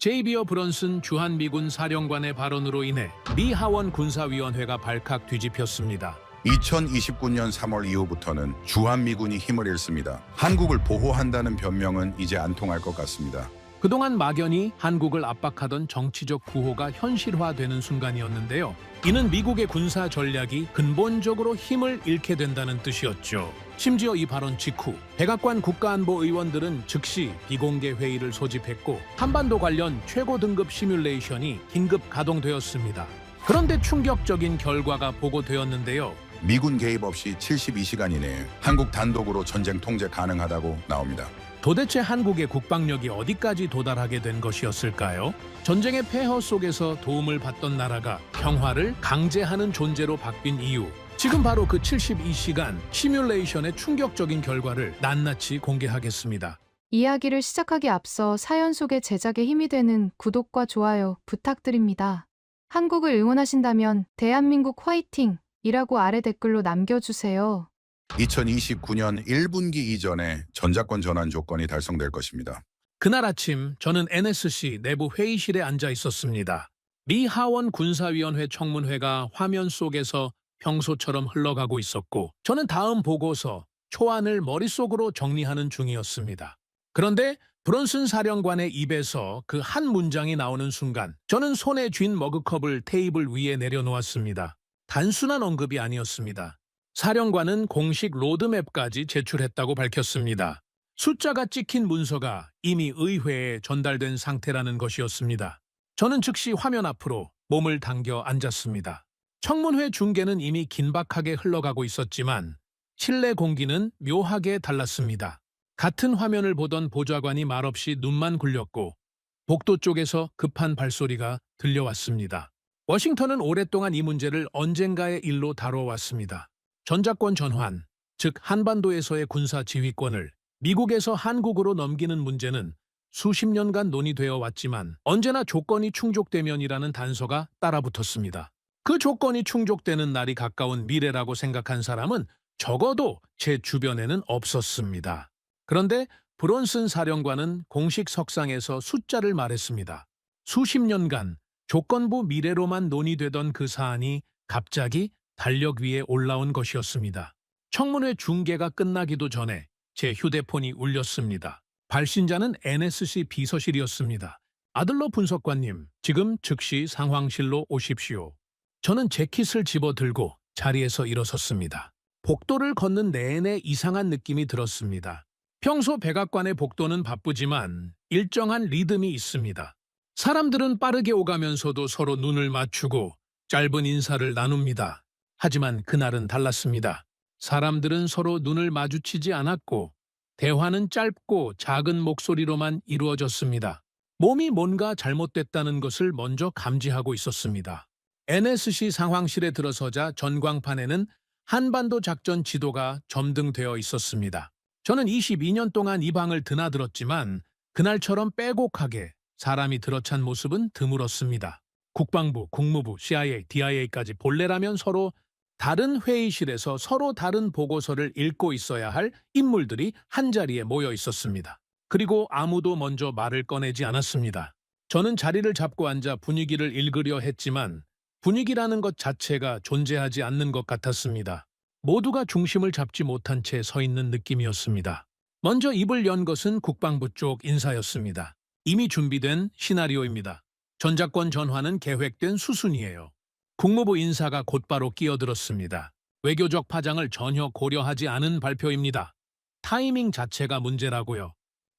제이비어 브런슨 주한미군 사령관의 발언으로 인해 미 하원 군사위원회가 발칵 뒤집혔습니다. 2029년 3월 이후부터는 주한미군이 힘을 잃습니다. 한국을 보호한다는 변명은 이제 안 통할 것 같습니다. 그동안 막연히 한국을 압박하던 정치적 구호가 현실화되는 순간이었는데요. 이는 미국의 군사 전략이 근본적으로 힘을 잃게 된다는 뜻이었죠. 심지어 이 발언 직후 백악관 국가안보 의원들은 즉시 비공개 회의를 소집했고 한반도 관련 최고 등급 시뮬레이션이 긴급 가동되었습니다. 그런데 충격적인 결과가 보고되었는데요. 미군 개입 없이 72시간 이내에 한국 단독으로 전쟁 통제 가능하다고 나옵니다. 도대체 한국의 국방력이 어디까지 도달하게 된 것이었을까요? 전쟁의 폐허 속에서 도움을 받던 나라가 평화를 강제하는 존재로 바뀐 이유. 지금 바로 그 72시간 시뮬레이션의 충격적인 결과를 낱낱이 공개하겠습니다. 이야기를 시작하기 앞서 사연 속의 제작에 힘이 되는 구독과 좋아요 부탁드립니다. 한국을 응원하신다면 대한민국 화이팅! 이라고 아래 댓글로 남겨주세요. 2029년 1분기 이전에 전작권 전환 조건이 달성될 것입니다. 그날 아침 저는 NSC 내부 회의실에 앉아 있었습니다. 미 하원 군사위원회 청문회가 화면 속에서 평소처럼 흘러가고 있었고 저는 다음 보고서 초안을 머릿속으로 정리하는 중이었습니다. 그런데 브론슨 사령관의 입에서 그 한 문장이 나오는 순간 저는 손에 쥔 머그컵을 테이블 위에 내려놓았습니다. 단순한 언급이 아니었습니다. 사령관은 공식 로드맵까지 제출했다고 밝혔습니다. 숫자가 찍힌 문서가 이미 의회에 전달된 상태라는 것이었습니다. 저는 즉시 화면 앞으로 몸을 당겨 앉았습니다. 청문회 중계는 이미 긴박하게 흘러가고 있었지만 실내 공기는 묘하게 달랐습니다. 같은 화면을 보던 보좌관이 말없이 눈만 굴렸고 복도 쪽에서 급한 발소리가 들려왔습니다. 워싱턴은 오랫동안 이 문제를 언젠가의 일로 다뤄왔습니다. 전작권 전환, 즉 한반도에서의 군사 지휘권을 미국에서 한국으로 넘기는 문제는 수십 년간 논의되어 왔지만 언제나 조건이 충족되면이라는 단서가 따라붙었습니다. 그 조건이 충족되는 날이 가까운 미래라고 생각한 사람은 적어도 제 주변에는 없었습니다. 그런데 브론슨 사령관은 공식 석상에서 숫자를 말했습니다. 수십 년간 조건부 미래로만 논의되던 그 사안이 갑자기 달력 위에 올라온 것이었습니다. 청문회 중계가 끝나기도 전에 제 휴대폰이 울렸습니다. 발신자는 NSC 비서실이었습니다. 아들러 분석관님, 지금 즉시 상황실로 오십시오. 저는 재킷을 집어들고 자리에서 일어섰습니다. 복도를 걷는 내내 이상한 느낌이 들었습니다. 평소 백악관의 복도는 바쁘지만 일정한 리듬이 있습니다. 사람들은 빠르게 오가면서도 서로 눈을 맞추고 짧은 인사를 나눕니다. 하지만 그날은 달랐습니다. 사람들은 서로 눈을 마주치지 않았고 대화는 짧고 작은 목소리로만 이루어졌습니다. 몸이 뭔가 잘못됐다는 것을 먼저 감지하고 있었습니다. NSC 상황실에 들어서자 전광판에는 한반도 작전 지도가 점등되어 있었습니다. 저는 22년 동안 이 방을 드나들었지만 그날처럼 빼곡하게 사람이 들어찬 모습은 드물었습니다. 국방부, 국무부, CIA, DIA까지 본래라면 서로 다른 회의실에서 서로 다른 보고서를 읽고 있어야 할 인물들이 한자리에 모여 있었습니다. 그리고 아무도 먼저 말을 꺼내지 않았습니다. 저는 자리를 잡고 앉아 분위기를 읽으려 했지만 분위기라는 것 자체가 존재하지 않는 것 같았습니다. 모두가 중심을 잡지 못한 채 서 있는 느낌이었습니다. 먼저 입을 연 것은 국방부 쪽 인사였습니다. 이미 준비된 시나리오입니다. 전작권 전환은 계획된 수순이에요. 국무부 인사가 곧바로 끼어들었습니다. 외교적 파장을 전혀 고려하지 않은 발표입니다. 타이밍 자체가 문제라고요.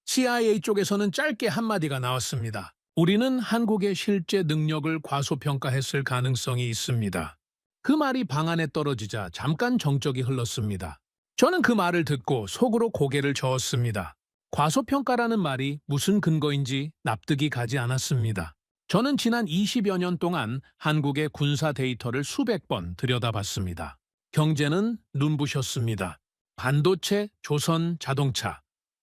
CIA 쪽에서는 짧게 한마디가 나왔습니다. 우리는 한국의 실제 능력을 과소평가했을 가능성이 있습니다. 그 말이 방안에 떨어지자 잠깐 정적이 흘렀습니다. 저는 그 말을 듣고 속으로 고개를 저었습니다. 과소평가라는 말이 무슨 근거인지 납득이 가지 않았습니다. 저는 지난 20여 년 동안 한국의 군사 데이터를 수백 번 들여다봤습니다. 경제는 눈부셨습니다. 반도체, 조선, 자동차.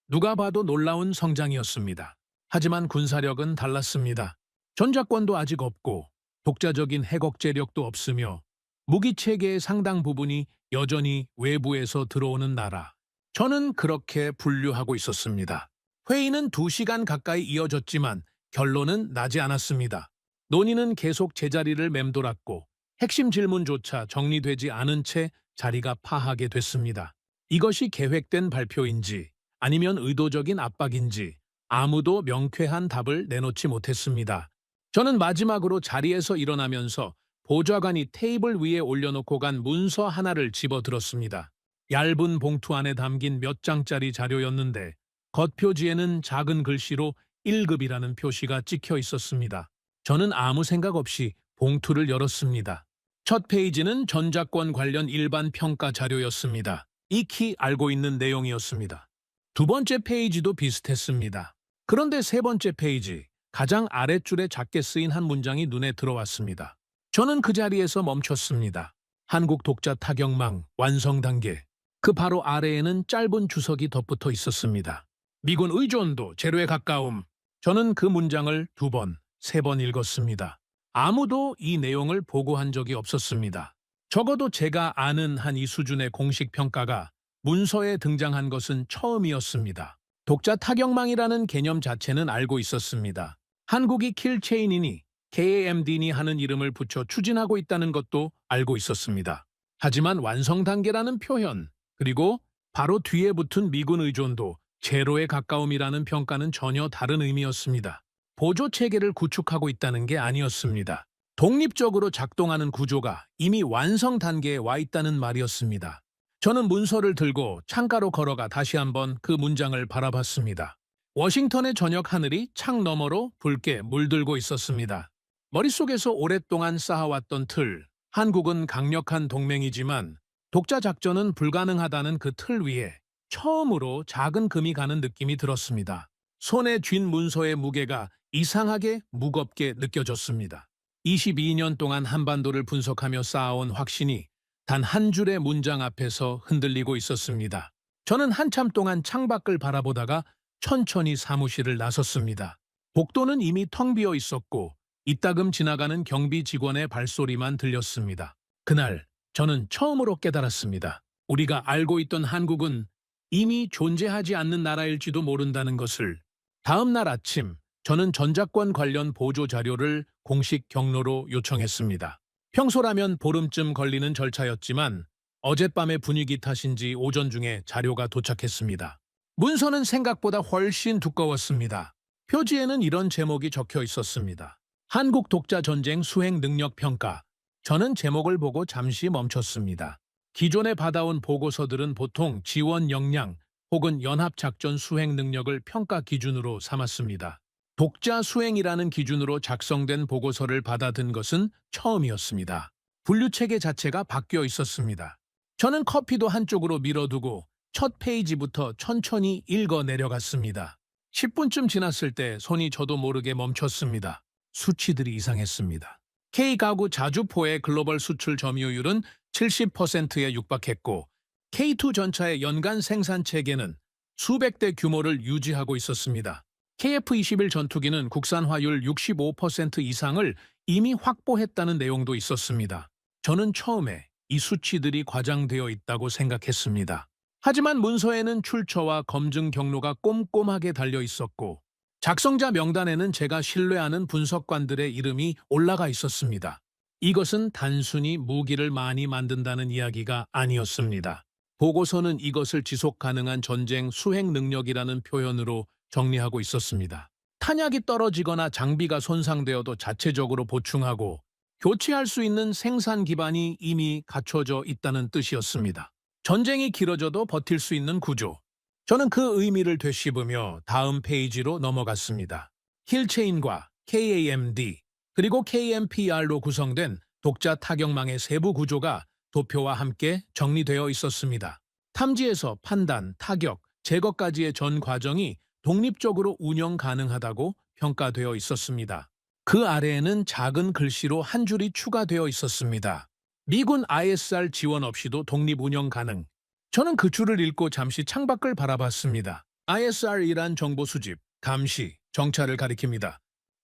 누가 봐도 놀라운 성장이었습니다. 하지만 군사력은 달랐습니다. 전작권도 아직 없고 독자적인 핵억제력도 없으며 무기체계의 상당 부분이 여전히 외부에서 들어오는 나라. 저는 그렇게 분류하고 있었습니다. 회의는 2시간 가까이 이어졌지만 결론은 나지 않았습니다. 논의는 계속 제자리를 맴돌았고 핵심 질문조차 정리되지 않은 채 자리가 파하게 됐습니다. 이것이 계획된 발표인지 아니면 의도적인 압박인지 아무도 명쾌한 답을 내놓지 못했습니다. 저는 마지막으로 자리에서 일어나면서 보좌관이 테이블 위에 올려놓고 간 문서 하나를 집어들었습니다. 얇은 봉투 안에 담긴 몇 장짜리 자료였는데 겉표지에는 작은 글씨로 1급이라는 표시가 찍혀 있었습니다. 저는 아무 생각 없이 봉투를 열었습니다. 첫 페이지는 전작권 관련 일반 평가 자료였습니다. 익히 알고 있는 내용이었습니다. 두 번째 페이지도 비슷했습니다. 그런데 세 번째 페이지, 가장 아랫줄에 작게 쓰인 한 문장이 눈에 들어왔습니다. 저는 그 자리에서 멈췄습니다. 한국 독자 타격망 완성 단계. 그 바로 아래에는 짧은 주석이 덧붙어 있었습니다. 미군 의존도 제로에 가까움. 저는 그 문장을 2번, 3번 읽었습니다. 아무도 이 내용을 보고한 적이 없었습니다. 적어도 제가 아는 한 이 수준의 공식 평가가 문서에 등장한 것은 처음이었습니다. 독자 타격망이라는 개념 자체는 알고 있었습니다. 한국이 킬체인이니 KAMD니 하는 이름을 붙여 추진하고 있다는 것도 알고 있었습니다. 하지만 완성 단계라는 표현, 그리고 바로 뒤에 붙은 미군 의존도 제로에 가까움이라는 평가는 전혀 다른 의미였습니다. 보조 체계를 구축하고 있다는 게 아니었습니다. 독립적으로 작동하는 구조가 이미 완성 단계에 와 있다는 말이었습니다. 저는 문서를 들고 창가로 걸어가 다시 한번 그 문장을 바라봤습니다. 워싱턴의 저녁 하늘이 창 너머로 붉게 물들고 있었습니다. 머릿속에서 오랫동안 쌓아왔던 틀, 한국은 강력한 동맹이지만 독자 작전은 불가능하다는 그 틀 위에 처음으로 작은 금이 가는 느낌이 들었습니다. 손에 쥔 문서의 무게가 이상하게 무겁게 느껴졌습니다. 22년 동안 한반도를 분석하며 쌓아온 확신이 단 한 줄의 문장 앞에서 흔들리고 있었습니다. 저는 한참 동안 창밖을 바라보다가 천천히 사무실을 나섰습니다. 복도는 이미 텅 비어 있었고 이따금 지나가는 경비 직원의 발소리만 들렸습니다. 그날 저는 처음으로 깨달았습니다. 우리가 알고 있던 한국은 이미 존재하지 않는 나라일지도 모른다는 것을. 다음 날 아침 저는 전작권 관련 보조 자료를 공식 경로로 요청했습니다. 평소라면 보름쯤 걸리는 절차였지만 어젯밤의 분위기 탓인지 오전 중에 자료가 도착했습니다. 문서는 생각보다 훨씬 두꺼웠습니다. 표지에는 이런 제목이 적혀 있었습니다. 한국 독자 전쟁 수행 능력 평가. 저는 제목을 보고 잠시 멈췄습니다. 기존에 받아온 보고서들은 보통 지원 역량 혹은 연합작전 수행 능력을 평가 기준으로 삼았습니다. 독자 수행이라는 기준으로 작성된 보고서를 받아든 것은 처음이었습니다. 분류체계 자체가 바뀌어 있었습니다. 저는 커피도 한쪽으로 밀어두고 첫 페이지부터 천천히 읽어 내려갔습니다. 10분쯤 지났을 때 손이 저도 모르게 멈췄습니다. 수치들이 이상했습니다. K가구 자주포의 글로벌 수출 점유율은 70%에 육박했고 K2 전차의 연간 생산 체계는 수백 대 규모를 유지하고 있었습니다. KF-21 전투기는 국산화율 65% 이상을 이미 확보했다는 내용도 있었습니다. 저는 처음에 이 수치들이 과장되어 있다고 생각했습니다. 하지만 문서에는 출처와 검증 경로가 꼼꼼하게 달려 있었고 작성자 명단에는 제가 신뢰하는 분석관들의 이름이 올라가 있었습니다. 이것은 단순히 무기를 많이 만든다는 이야기가 아니었습니다. 보고서는 이것을 지속 가능한 전쟁 수행 능력이라는 표현으로 정리하고 있었습니다. 탄약이 떨어지거나 장비가 손상되어도 자체적으로 보충하고 교체할 수 있는 생산 기반이 이미 갖춰져 있다는 뜻이었습니다. 전쟁이 길어져도 버틸 수 있는 구조. 저는 그 의미를 되씹으며 다음 페이지로 넘어갔습니다. 힐체인과 KAMD 그리고 KMPR로 구성된 독자 타격망의 세부 구조가 도표와 함께 정리되어 있었습니다. 탐지에서 판단, 타격, 제거까지의 전 과정이 독립적으로 운영 가능하다고 평가되어 있었습니다. 그 아래에는 작은 글씨로 한 줄이 추가되어 있었습니다. 미군 ISR 지원 없이도 독립 운영 가능. 저는 그 줄을 읽고 잠시 창밖을 바라봤습니다. ISR이란 정보 수집, 감시, 정찰을 가리킵니다.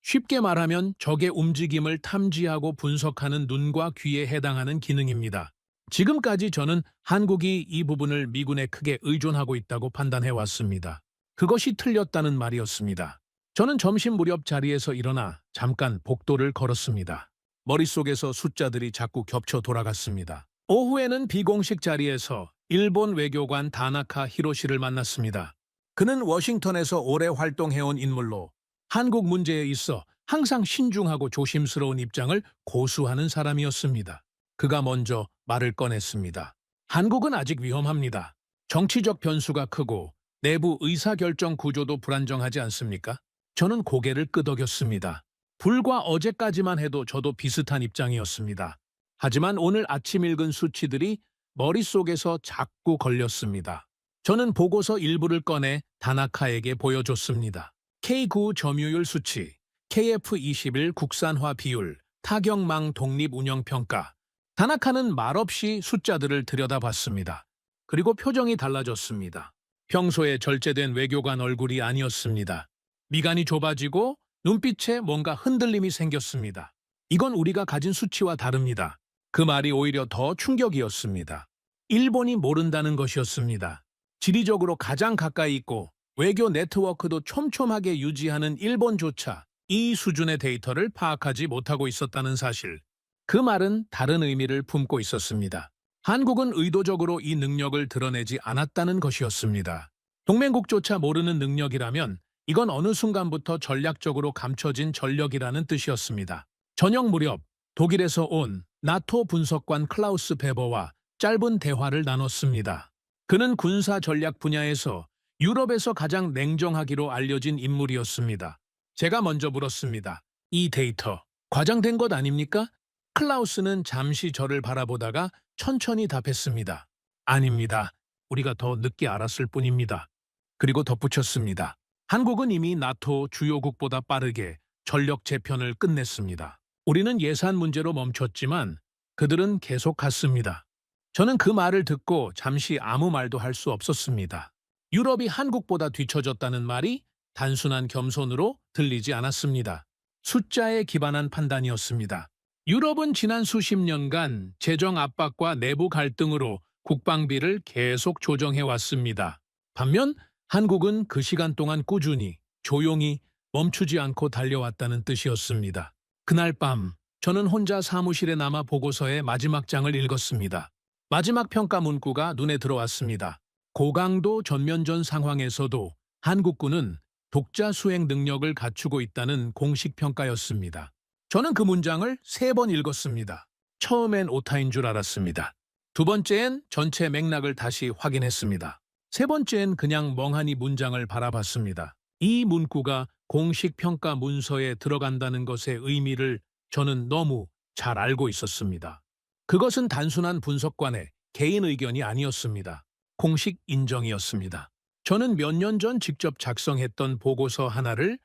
쉽게 말하면 적의 움직임을 탐지하고 분석하는 눈과 귀에 해당하는 기능입니다. 지금까지 저는 한국이 이 부분을 미군에 크게 의존하고 있다고 판단해왔습니다. 그것이 틀렸다는 말이었습니다. 저는 점심 무렵 자리에서 일어나 잠깐 복도를 걸었습니다. 머릿속에서 숫자들이 자꾸 겹쳐 돌아갔습니다. 오후에는 비공식 자리에서 일본 외교관 다나카 히로시를 만났습니다. 그는 워싱턴에서 오래 활동해온 인물로 한국 문제에 있어 항상 신중하고 조심스러운 입장을 고수하는 사람이었습니다. 그가 먼저 말을 꺼냈습니다. 한국은 아직 위험합니다. 정치적 변수가 크고 내부 의사결정 구조도 불안정하지 않습니까? 저는 고개를 끄덕였습니다. 불과 어제까지만 해도 저도 비슷한 입장이었습니다. 하지만 오늘 아침 읽은 수치들이 머릿속에서 자꾸 걸렸습니다. 저는 보고서 일부를 꺼내 다나카에게 보여줬습니다. K9 점유율 수치, KF21 국산화 비율, 타격망 독립 운영 평가. 다나카는 말없이 숫자들을 들여다봤습니다. 그리고 표정이 달라졌습니다. 평소에 절제된 외교관 얼굴이 아니었습니다. 미간이 좁아지고 눈빛에 뭔가 흔들림이 생겼습니다. 이건 우리가 가진 수치와 다릅니다. 그 말이 오히려 더 충격이었습니다. 일본이 모른다는 것이었습니다. 지리적으로 가장 가까이 있고 외교 네트워크도 촘촘하게 유지하는 일본조차 이 수준의 데이터를 파악하지 못하고 있었다는 사실. 그 말은 다른 의미를 품고 있었습니다. 한국은 의도적으로 이 능력을 드러내지 않았다는 것이었습니다. 동맹국조차 모르는 능력이라면 이건 어느 순간부터 전략적으로 감춰진 전력이라는 뜻이었습니다. 저녁 무렵 독일에서 온 나토 분석관 클라우스 베버와 짧은 대화를 나눴습니다. 그는 군사 전략 분야에서 유럽에서 가장 냉정하기로 알려진 인물이었습니다. 제가 먼저 물었습니다. 이 데이터, 과장된 것 아닙니까? 클라우스는 잠시 저를 바라보다가 천천히 답했습니다. 아닙니다. 우리가 더 늦게 알았을 뿐입니다. 그리고 덧붙였습니다. 한국은 이미 나토 주요국보다 빠르게 전력 재편을 끝냈습니다. 우리는 예산 문제로 멈췄지만 그들은 계속 갔습니다. 저는 그 말을 듣고 잠시 아무 말도 할 수 없었습니다. 유럽이 한국보다 뒤처졌다는 말이 단순한 겸손으로 들리지 않았습니다. 숫자에 기반한 판단이었습니다. 유럽은 지난 수십 년간 재정 압박과 내부 갈등으로 국방비를 계속 조정해왔습니다. 반면 한국은 그 시간 동안 꾸준히, 조용히 멈추지 않고 달려왔다는 뜻이었습니다. 그날 밤 저는 혼자 사무실에 남아 보고서의 마지막 장을 읽었습니다. 마지막 평가 문구가 눈에 들어왔습니다. 고강도 전면전 상황에서도 한국군은 독자 수행 능력을 갖추고 있다는 공식 평가였습니다. 저는 그 문장을 3번 읽었습니다. 처음엔 오타인 줄 알았습니다. 두 번째엔 전체 맥락을 다시 확인했습니다. 세 번째엔 그냥 멍하니 문장을 바라봤습니다. 이 문구가 공식 평가 문서에 들어간다는 것의 의미를 저는 너무 잘 알고 있었습니다. 그것은 단순한 분석관의 개인 의견이 아니었습니다. 공식 인정이었습니다. 저는 몇 년 전 직접 작성했던 보고서 하나를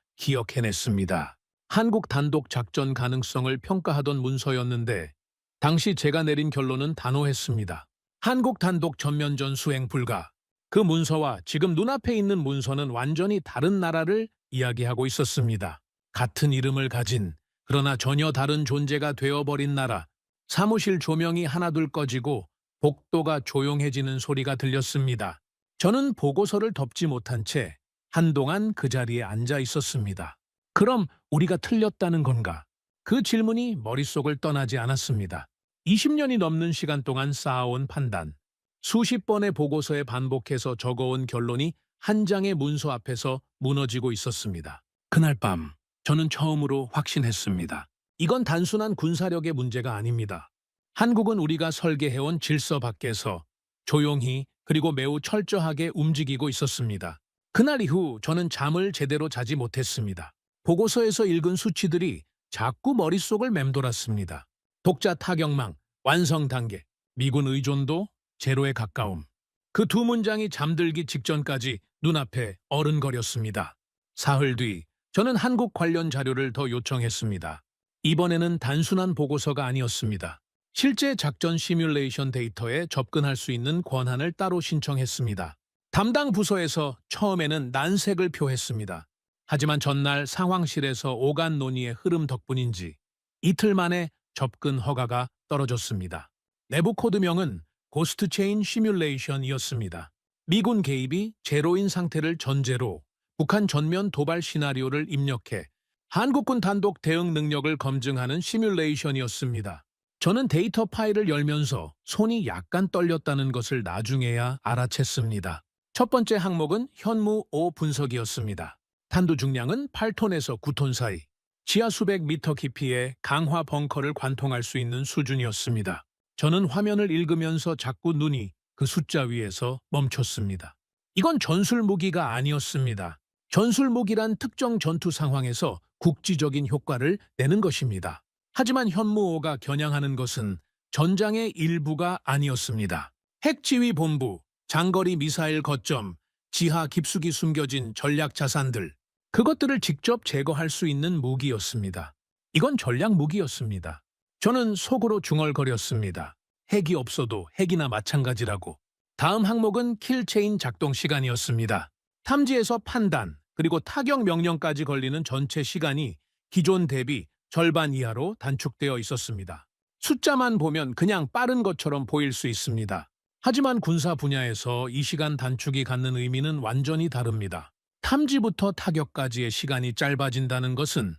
기억해냈습니다. 한국 단독 작전 가능성을 평가하던 문서였는데 당시 제가 내린 결론은 단호했습니다. 한국 단독 전면전 수행 불가. 그 문서와 지금 눈앞에 있는 문서는 완전히 다른 나라를 이야기하고 있었습니다. 같은 이름을 가진 그러나 전혀 다른 존재가 되어버린 나라. 사무실 조명이 하나둘 꺼지고 복도가 조용해지는 소리가 들렸습니다. 저는 보고서를 덮지 못한 채 한동안 그 자리에 앉아 있었습니다. 그럼 우리가 틀렸다는 건가? 그 질문이 머릿속을 떠나지 않았습니다. 20년이 넘는 시간 동안 쌓아온 판단, 수십 번의 보고서에 반복해서 적어온 결론이 한 장의 문서 앞에서 무너지고 있었습니다. 그날 밤 저는 처음으로 확신했습니다. 이건 단순한 군사력의 문제가 아닙니다. 한국은 우리가 설계해온 질서 밖에서 조용히 그리고 매우 철저하게 움직이고 있었습니다. 그날 이후 저는 잠을 제대로 자지 못했습니다. 보고서에서 읽은 수치들이 자꾸 머릿속을 맴돌았습니다. 독자 타격망, 완성 단계, 미군 의존도, 제로에 가까움. 그 두 문장이 잠들기 직전까지 눈앞에 어른거렸습니다. 사흘 뒤 저는 한국 관련 자료를 더 요청했습니다. 이번에는 단순한 보고서가 아니었습니다. 실제 작전 시뮬레이션 데이터에 접근할 수 있는 권한을 따로 신청했습니다. 담당 부서에서 처음에는 난색을 표했습니다. 하지만 전날 상황실에서 오간 논의의 흐름 덕분인지 이틀 만에 접근 허가가 떨어졌습니다. 내부 코드명은 고스트 체인 시뮬레이션이었습니다. 미군 개입이 제로인 상태를 전제로 북한 전면 도발 시나리오를 입력해 한국군 단독 대응 능력을 검증하는 시뮬레이션이었습니다. 저는 데이터 파일을 열면서 손이 약간 떨렸다는 것을 나중에야 알아챘습니다. 첫 번째 항목은 현무 5 분석이었습니다. 탄두 중량은 8톤에서 9톤 사이, 지하 수백 미터 깊이의 강화 벙커를 관통할 수 있는 수준이었습니다. 저는 화면을 읽으면서 자꾸 눈이 그 숫자 위에서 멈췄습니다. 이건 전술 무기가 아니었습니다. 전술 무기란 특정 전투 상황에서 국지적인 효과를 내는 것입니다. 하지만 현무호가 겨냥하는 것은 전장의 일부가 아니었습니다. 핵지휘본부, 장거리 미사일 거점, 지하 깊숙이 숨겨진 전략 자산들, 그것들을 직접 제거할 수 있는 무기였습니다. 이건 전략 무기였습니다. 저는 속으로 중얼거렸습니다. 핵이 없어도 핵이나 마찬가지라고. 다음 항목은 킬체인 작동 시간이었습니다. 탐지에서 판단, 그리고 타격 명령까지 걸리는 전체 시간이 기존 대비 절반 이하로 단축되어 있었습니다. 숫자만 보면 그냥 빠른 것처럼 보일 수 있습니다. 하지만 군사 분야에서 이 시간 단축이 갖는 의미는 완전히 다릅니다. 탐지부터 타격까지의 시간이 짧아진다는 것은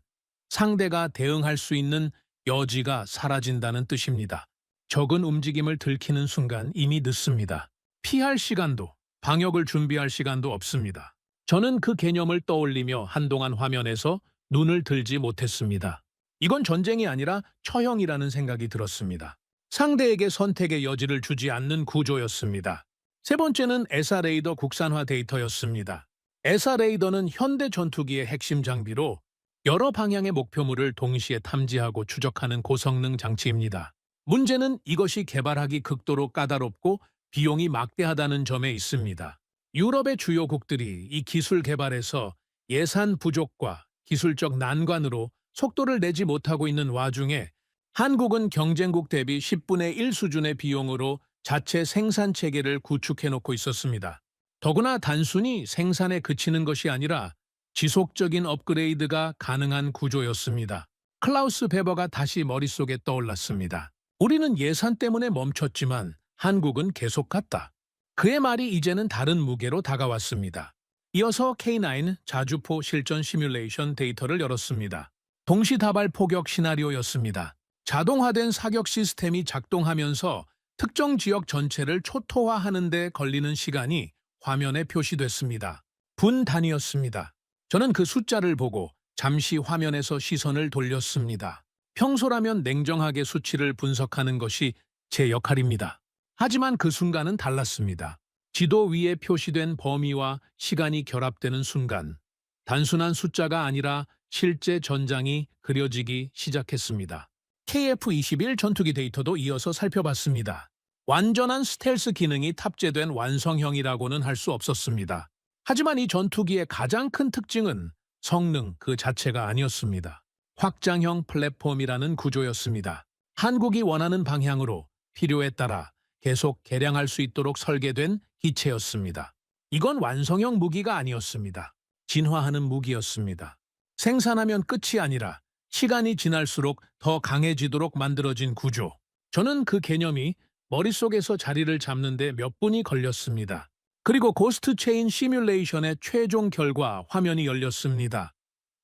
상대가 대응할 수 있는 여지가 사라진다는 뜻입니다. 적은 움직임을 들키는 순간 이미 늦습니다. 피할 시간도, 방역을 준비할 시간도 없습니다. 저는 그 개념을 떠올리며 한동안 화면에서 눈을 들지 못했습니다. 이건 전쟁이 아니라 처형이라는 생각이 들었습니다. 상대에게 선택의 여지를 주지 않는 구조였습니다. 세 번째는 에사레이더 국산화 데이터였습니다. 에사레이더는 현대 전투기의 핵심 장비로 여러 방향의 목표물을 동시에 탐지하고 추적하는 고성능 장치입니다. 문제는 이것이 개발하기 극도로 까다롭고 비용이 막대하다는 점에 있습니다. 유럽의 주요국들이 이 기술 개발에서 예산 부족과 기술적 난관으로 속도를 내지 못하고 있는 와중에 한국은 경쟁국 대비 10분의 1 수준의 비용으로 자체 생산 체계를 구축해놓고 있었습니다. 더구나 단순히 생산에 그치는 것이 아니라 지속적인 업그레이드가 가능한 구조였습니다. 클라우스 베버가 다시 머릿속에 떠올랐습니다. 우리는 예산 때문에 멈췄지만 한국은 계속 갔다. 그의 말이 이제는 다른 무게로 다가왔습니다. 이어서 K9 자주포 실전 시뮬레이션 데이터를 열었습니다. 동시다발 포격 시나리오였습니다. 자동화된 사격 시스템이 작동하면서 특정 지역 전체를 초토화하는 데 걸리는 시간이 화면에 표시됐습니다. 분 단위였습니다. 저는 그 숫자를 보고 잠시 화면에서 시선을 돌렸습니다. 평소라면 냉정하게 수치를 분석하는 것이 제 역할입니다. 하지만 그 순간은 달랐습니다. 지도 위에 표시된 범위와 시간이 결합되는 순간, 단순한 숫자가 아니라 실제 전장이 그려지기 시작했습니다. KF-21 전투기 데이터도 이어서 살펴봤습니다. 완전한 스텔스 기능이 탑재된 완성형이라고는 할 수 없었습니다. 하지만 이 전투기의 가장 큰 특징은 성능 그 자체가 아니었습니다. 확장형 플랫폼이라는 구조였습니다. 한국이 원하는 방향으로 필요에 따라 계속 개량할 수 있도록 설계된 기체였습니다. 이건 완성형 무기가 아니었습니다. 진화하는 무기였습니다. 생산하면 끝이 아니라 시간이 지날수록 더 강해지도록 만들어진 구조. 저는 그 개념이 머릿속에서 자리를 잡는데 몇 분이 걸렸습니다. 그리고 고스트 체인 시뮬레이션의 최종 결과 화면이 열렸습니다.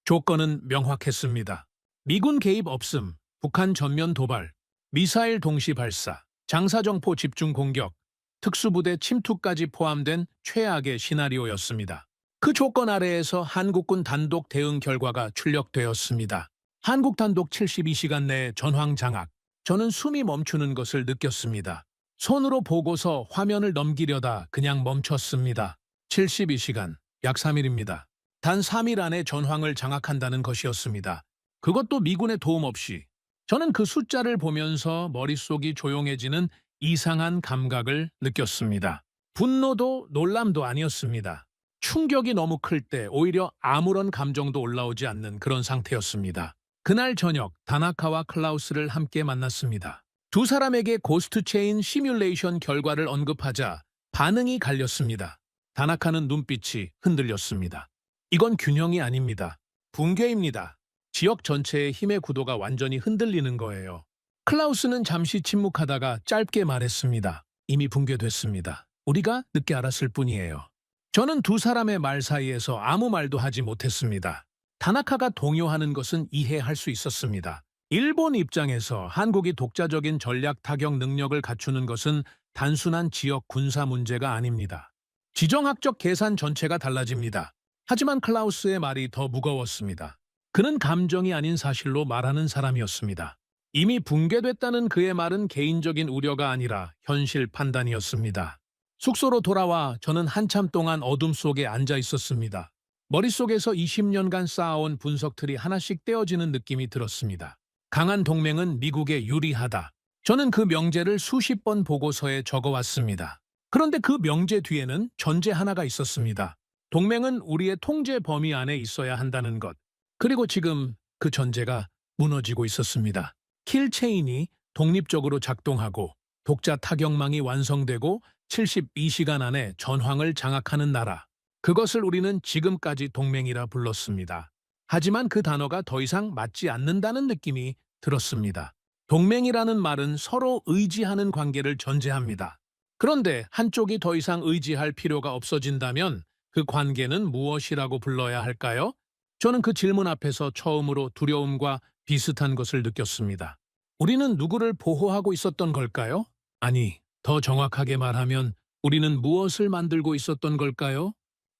조건은 명확했습니다. 미군 개입 없음, 북한 전면 도발, 미사일 동시 발사, 장사정포 집중 공격, 특수부대 침투까지 포함된 최악의 시나리오였습니다. 그 조건 아래에서 한국군 단독 대응 결과가 출력되었습니다. 한국 단독 72시간 내 전황 장악. 저는 숨이 멈추는 것을 느꼈습니다. 손으로 보고서 화면을 넘기려다 그냥 멈췄습니다. 72시간, 약 3일입니다. 단 3일 안에 전황을 장악한다는 것이었습니다. 그것도 미군의 도움 없이. 저는 그 숫자를 보면서 머릿속이 조용해지는 이상한 감각을 느꼈습니다. 분노도 놀람도 아니었습니다. 충격이 너무 클 때 오히려 아무런 감정도 올라오지 않는 그런 상태였습니다. 그날 저녁 다나카와 클라우스를 함께 만났습니다. 두 사람에게 고스트 체인 시뮬레이션 결과를 언급하자 반응이 갈렸습니다. 다나카는 눈빛이 흔들렸습니다. 이건 균형이 아닙니다. 붕괴입니다. 지역 전체의 힘의 구도가 완전히 흔들리는 거예요. 클라우스는 잠시 침묵하다가 짧게 말했습니다. 이미 붕괴됐습니다. 우리가 늦게 알았을 뿐이에요. 저는 두 사람의 말 사이에서 아무 말도 하지 못했습니다. 다나카가 동요하는 것은 이해할 수 있었습니다. 일본 입장에서 한국이 독자적인 전략 타격 능력을 갖추는 것은 단순한 지역 군사 문제가 아닙니다. 지정학적 계산 전체가 달라집니다. 하지만 클라우스의 말이 더 무거웠습니다. 그는 감정이 아닌 사실로 말하는 사람이었습니다. 이미 붕괴됐다는 그의 말은 개인적인 우려가 아니라 현실 판단이었습니다. 숙소로 돌아와 저는 한참 동안 어둠 속에 앉아 있었습니다. 머릿속에서 20년간 쌓아온 분석틀이 하나씩 떼어지는 느낌이 들었습니다. 강한 동맹은 미국에 유리하다. 저는 그 명제를 수십 번 보고서에 적어왔습니다. 그런데 그 명제 뒤에는 전제 하나가 있었습니다. 동맹은 우리의 통제 범위 안에 있어야 한다는 것. 그리고 지금 그 전제가 무너지고 있었습니다. 킬체인이 독립적으로 작동하고 독자 타격망이 완성되고 72시간 안에 전황을 장악하는 나라. 그것을 우리는 지금까지 동맹이라 불렀습니다. 하지만 그 단어가 더 이상 맞지 않는다는 느낌이 들었습니다. 동맹이라는 말은 서로 의지하는 관계를 전제합니다. 그런데 한쪽이 더 이상 의지할 필요가 없어진다면 그 관계는 무엇이라고 불러야 할까요? 저는 그 질문 앞에서 처음으로 두려움과 비슷한 것을 느꼈습니다. 우리는 누구를 보호하고 있었던 걸까요? 아니, 더 정확하게 말하면 우리는 무엇을 만들고 있었던 걸까요?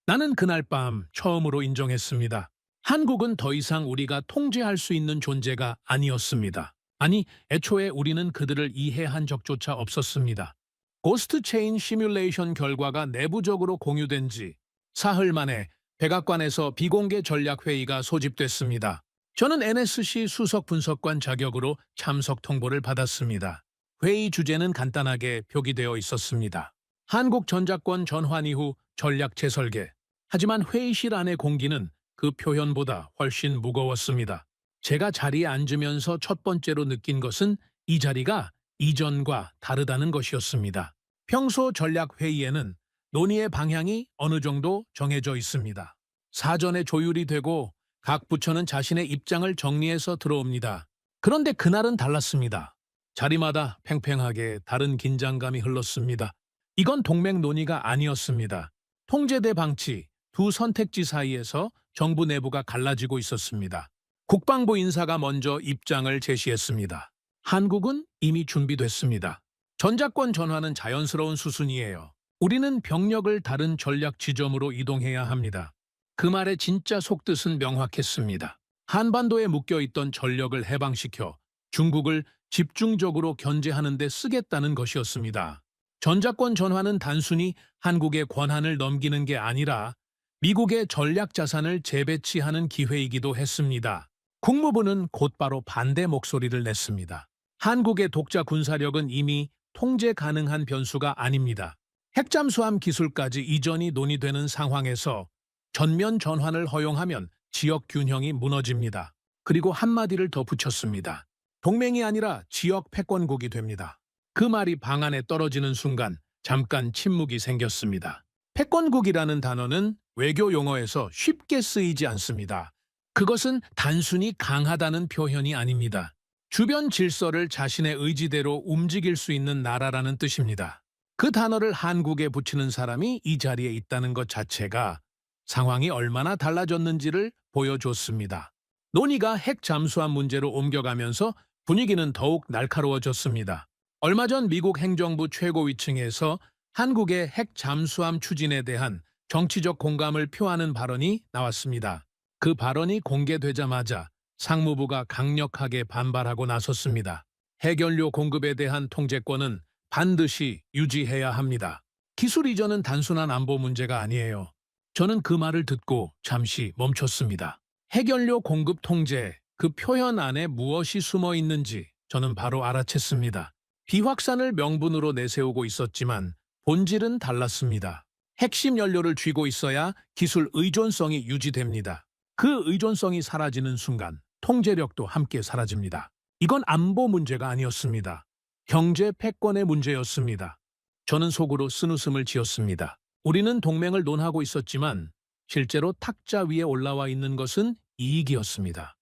나는 그날 밤 처음으로 인정했습니다. 한국은 더 이상 우리가 통제할 수 있는 존재가 아니었습니다. 아니, 애초에 우리는 그들을 이해한 적조차 없었습니다. 고스트 체인 시뮬레이션 결과가 내부적으로 공유된 지 사흘 만에 백악관에서 비공개 전략회의가 소집됐습니다. 저는 NSC 수석 분석관 자격으로 참석 통보를 받았습니다. 회의 주제는 간단하게 표기되어 있었습니다. 한국 전작권 전환 이후 전략 재설계. 하지만 회의실 안의 공기는 그 표현보다 훨씬 무거웠습니다. 제가 자리에 앉으면서 첫 번째로 느낀 것은 이 자리가 이전과 다르다는 것이었습니다. 평소 전략 회의에는 논의의 방향이 어느 정도 정해져 있습니다. 사전에 조율이 되고 각 부처는 자신의 입장을 정리해서 들어옵니다. 그런데 그날은 달랐습니다. 자리마다 팽팽하게 다른 긴장감이 흘렀습니다. 이건 동맹 논의가 아니었습니다. 통제대 방치, 두 선택지 사이에서 정부 내부가 갈라지고 있었습니다. 국방부 인사가 먼저 입장을 제시했습니다. 한국은 이미 준비됐습니다. 전작권 전환은 자연스러운 수순이에요. 우리는 병력을 다른 전략 지점으로 이동해야 합니다. 그 말의 진짜 속뜻은 명확했습니다. 한반도에 묶여있던 전력을 해방시켜 중국을 집중적으로 견제하는 데 쓰겠다는 것이었습니다. 전작권 전환은 단순히 한국의 권한을 넘기는 게 아니라 미국의 전략 자산을 재배치하는 기회이기도 했습니다. 국무부는 곧바로 반대 목소리를 냈습니다. 한국의 독자 군사력은 이미 통제 가능한 변수가 아닙니다. 핵잠수함 기술까지 이전이 논의되는 상황에서 전면 전환을 허용하면 지역 균형이 무너집니다. 그리고 한마디를 더 붙였습니다. 동맹이 아니라 지역 패권국이 됩니다. 그 말이 방안에 떨어지는 순간 잠깐 침묵이 생겼습니다. 패권국이라는 단어는 외교 용어에서 쉽게 쓰이지 않습니다. 그것은 단순히 강하다는 표현이 아닙니다. 주변 질서를 자신의 의지대로 움직일 수 있는 나라라는 뜻입니다. 그 단어를 한국에 붙이는 사람이 이 자리에 있다는 것 자체가 상황이 얼마나 달라졌는지를 보여줬습니다. 논의가 핵 잠수함 문제로 옮겨가면서 분위기는 더욱 날카로워졌습니다. 얼마 전 미국 행정부 최고위층에서 한국의 핵 잠수함 추진에 대한 정치적 공감을 표하는 발언이 나왔습니다. 그 발언이 공개되자마자 상무부가 강력하게 반발하고 나섰습니다. 핵연료 공급에 대한 통제권은 반드시 유지해야 합니다. 기술 이전은 단순한 안보 문제가 아니에요. 저는 그 말을 듣고 잠시 멈췄습니다. 핵연료 공급 통제, 그 표현 안에 무엇이 숨어 있는지 저는 바로 알아챘습니다. 비확산을 명분으로 내세우고 있었지만 본질은 달랐습니다. 핵심 연료를 쥐고 있어야 기술 의존성이 유지됩니다. 그 의존성이 사라지는 순간 통제력도 함께 사라집니다. 이건 안보 문제가 아니었습니다. 경제 패권의 문제였습니다. 저는 속으로 쓴웃음을 지었습니다. 우리는 동맹을 논하고 있었지만 실제로 탁자 위에 올라와 있는 것은 이익이었습니다.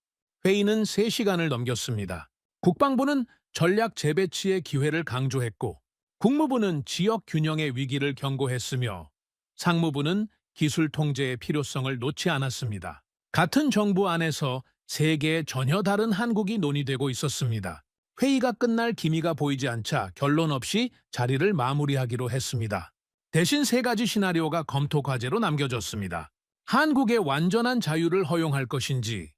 회의는 3시간을 넘겼습니다. 국방부는 전략 재배치의 기회를 강조했고 국무부는 지역 균형의 위기를 경고했으며 상무부는 기술 통제의 필요성을 놓지 않았습니다. 같은 정부 안에서 세 개의 전혀 다른 한국이 논의되고 있었습니다. 회의가 끝날 기미가 보이지 않자 결론 없이 자리를 마무리하기로 했습니다. 대신 세 가지 시나리오가 검토 과제로 남겨졌습니다. 한국의 완전한 자유를 허용할 것인지,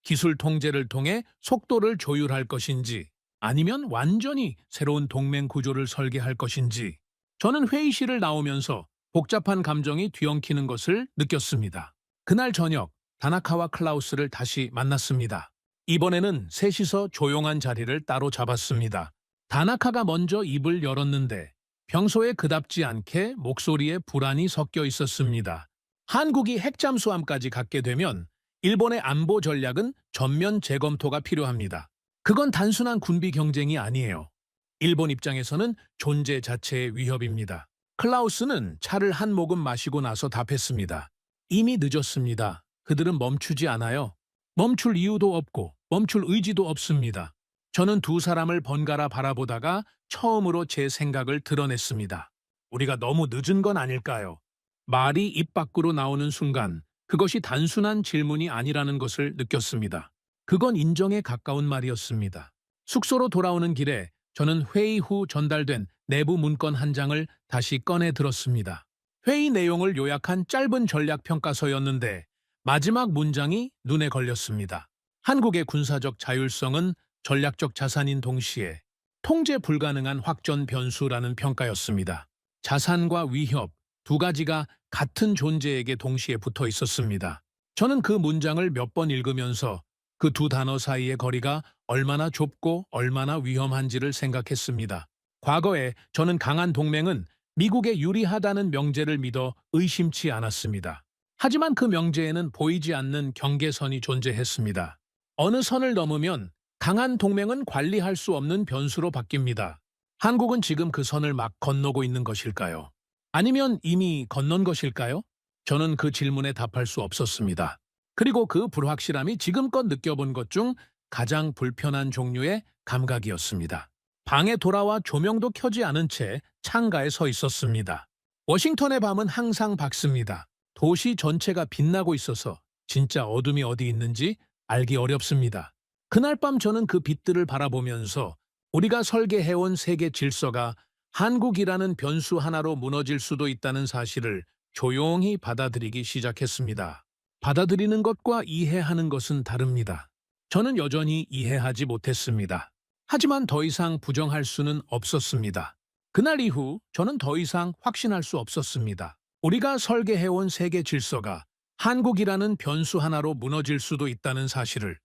기술 통제를 통해 속도를 조율할 것인지, 아니면 완전히 새로운 동맹 구조를 설계할 것인지. 저는 회의실을 나오면서 복잡한 감정이 뒤엉키는 것을 느꼈습니다. 그날 저녁, 다나카와 클라우스를 다시 만났습니다. 이번에는 셋이서 조용한 자리를 따로 잡았습니다. 다나카가 먼저 입을 열었는데 평소에 그답지 않게 목소리에 불안이 섞여 있었습니다. 한국이 핵잠수함까지 갖게 되면 일본의 안보 전략은 전면 재검토가 필요합니다. 그건 단순한 군비 경쟁이 아니에요. 일본 입장에서는 존재 자체의 위협입니다. 클라우스는 차를 한 모금 마시고 나서 답했습니다. 이미 늦었습니다. 그들은 멈추지 않아요. 멈출 이유도 없고 멈출 의지도 없습니다. 저는 두 사람을 번갈아 바라보다가 처음으로 제 생각을 드러냈습니다. 우리가 너무 늦은 건 아닐까요? 말이 입 밖으로 나오는 순간 그것이 단순한 질문이 아니라는 것을 느꼈습니다. 그건 인정에 가까운 말이었습니다. 숙소로 돌아오는 길에 저는 회의 후 전달된 내부 문건 한 장을 다시 꺼내 들었습니다. 회의 내용을 요약한 짧은 전략 평가서였는데 마지막 문장이 눈에 걸렸습니다. 한국의 군사적 자율성은 전략적 자산인 동시에 통제 불가능한 확전 변수라는 평가였습니다. 자산과 위협 두 가지가 같은 존재에게 동시에 붙어 있었습니다. 저는 그 문장을 몇 번 읽으면서 그 두 단어 사이의 거리가 얼마나 좁고 얼마나 위험한지를 생각했습니다. 과거에 저는 강한 동맹은 미국에 유리하다는 명제를 믿어 의심치 않았습니다. 하지만 그 명제에는 보이지 않는 경계선이 존재했습니다. 어느 선을 넘으면 강한 동맹은 관리할 수 없는 변수로 바뀝니다. 한국은 지금 그 선을 막 건너고 있는 것일까요? 아니면 이미 건넌 것일까요? 저는 그 질문에 답할 수 없었습니다. 그리고 그 불확실함이 지금껏 느껴본 것 중 가장 불편한 종류의 감각이었습니다. 방에 돌아와 조명도 켜지 않은 채 창가에 서 있었습니다. 워싱턴의 밤은 항상 밝습니다. 도시 전체가 빛나고 있어서 진짜 어둠이 어디 있는지 알기 어렵습니다. 그날 밤 저는 그 빛들을 바라보면서 우리가 설계해온 세계 질서가 한국이라는 변수 하나로 무너질 수도 있다는 사실을 조용히 받아들이기 시작했습니다. 받아들이는 것과 이해하는 것은 다릅니다. 저는 여전히 이해하지 못했습니다. 하지만 더 이상 부정할 수는 없었습니다. 그날 이후 저는 더 이상 확신할 수 없었습니다. 우리가 설계해온 세계 질서가 한국이라는 변수 하나로 무너질 수도 있다는 사실을.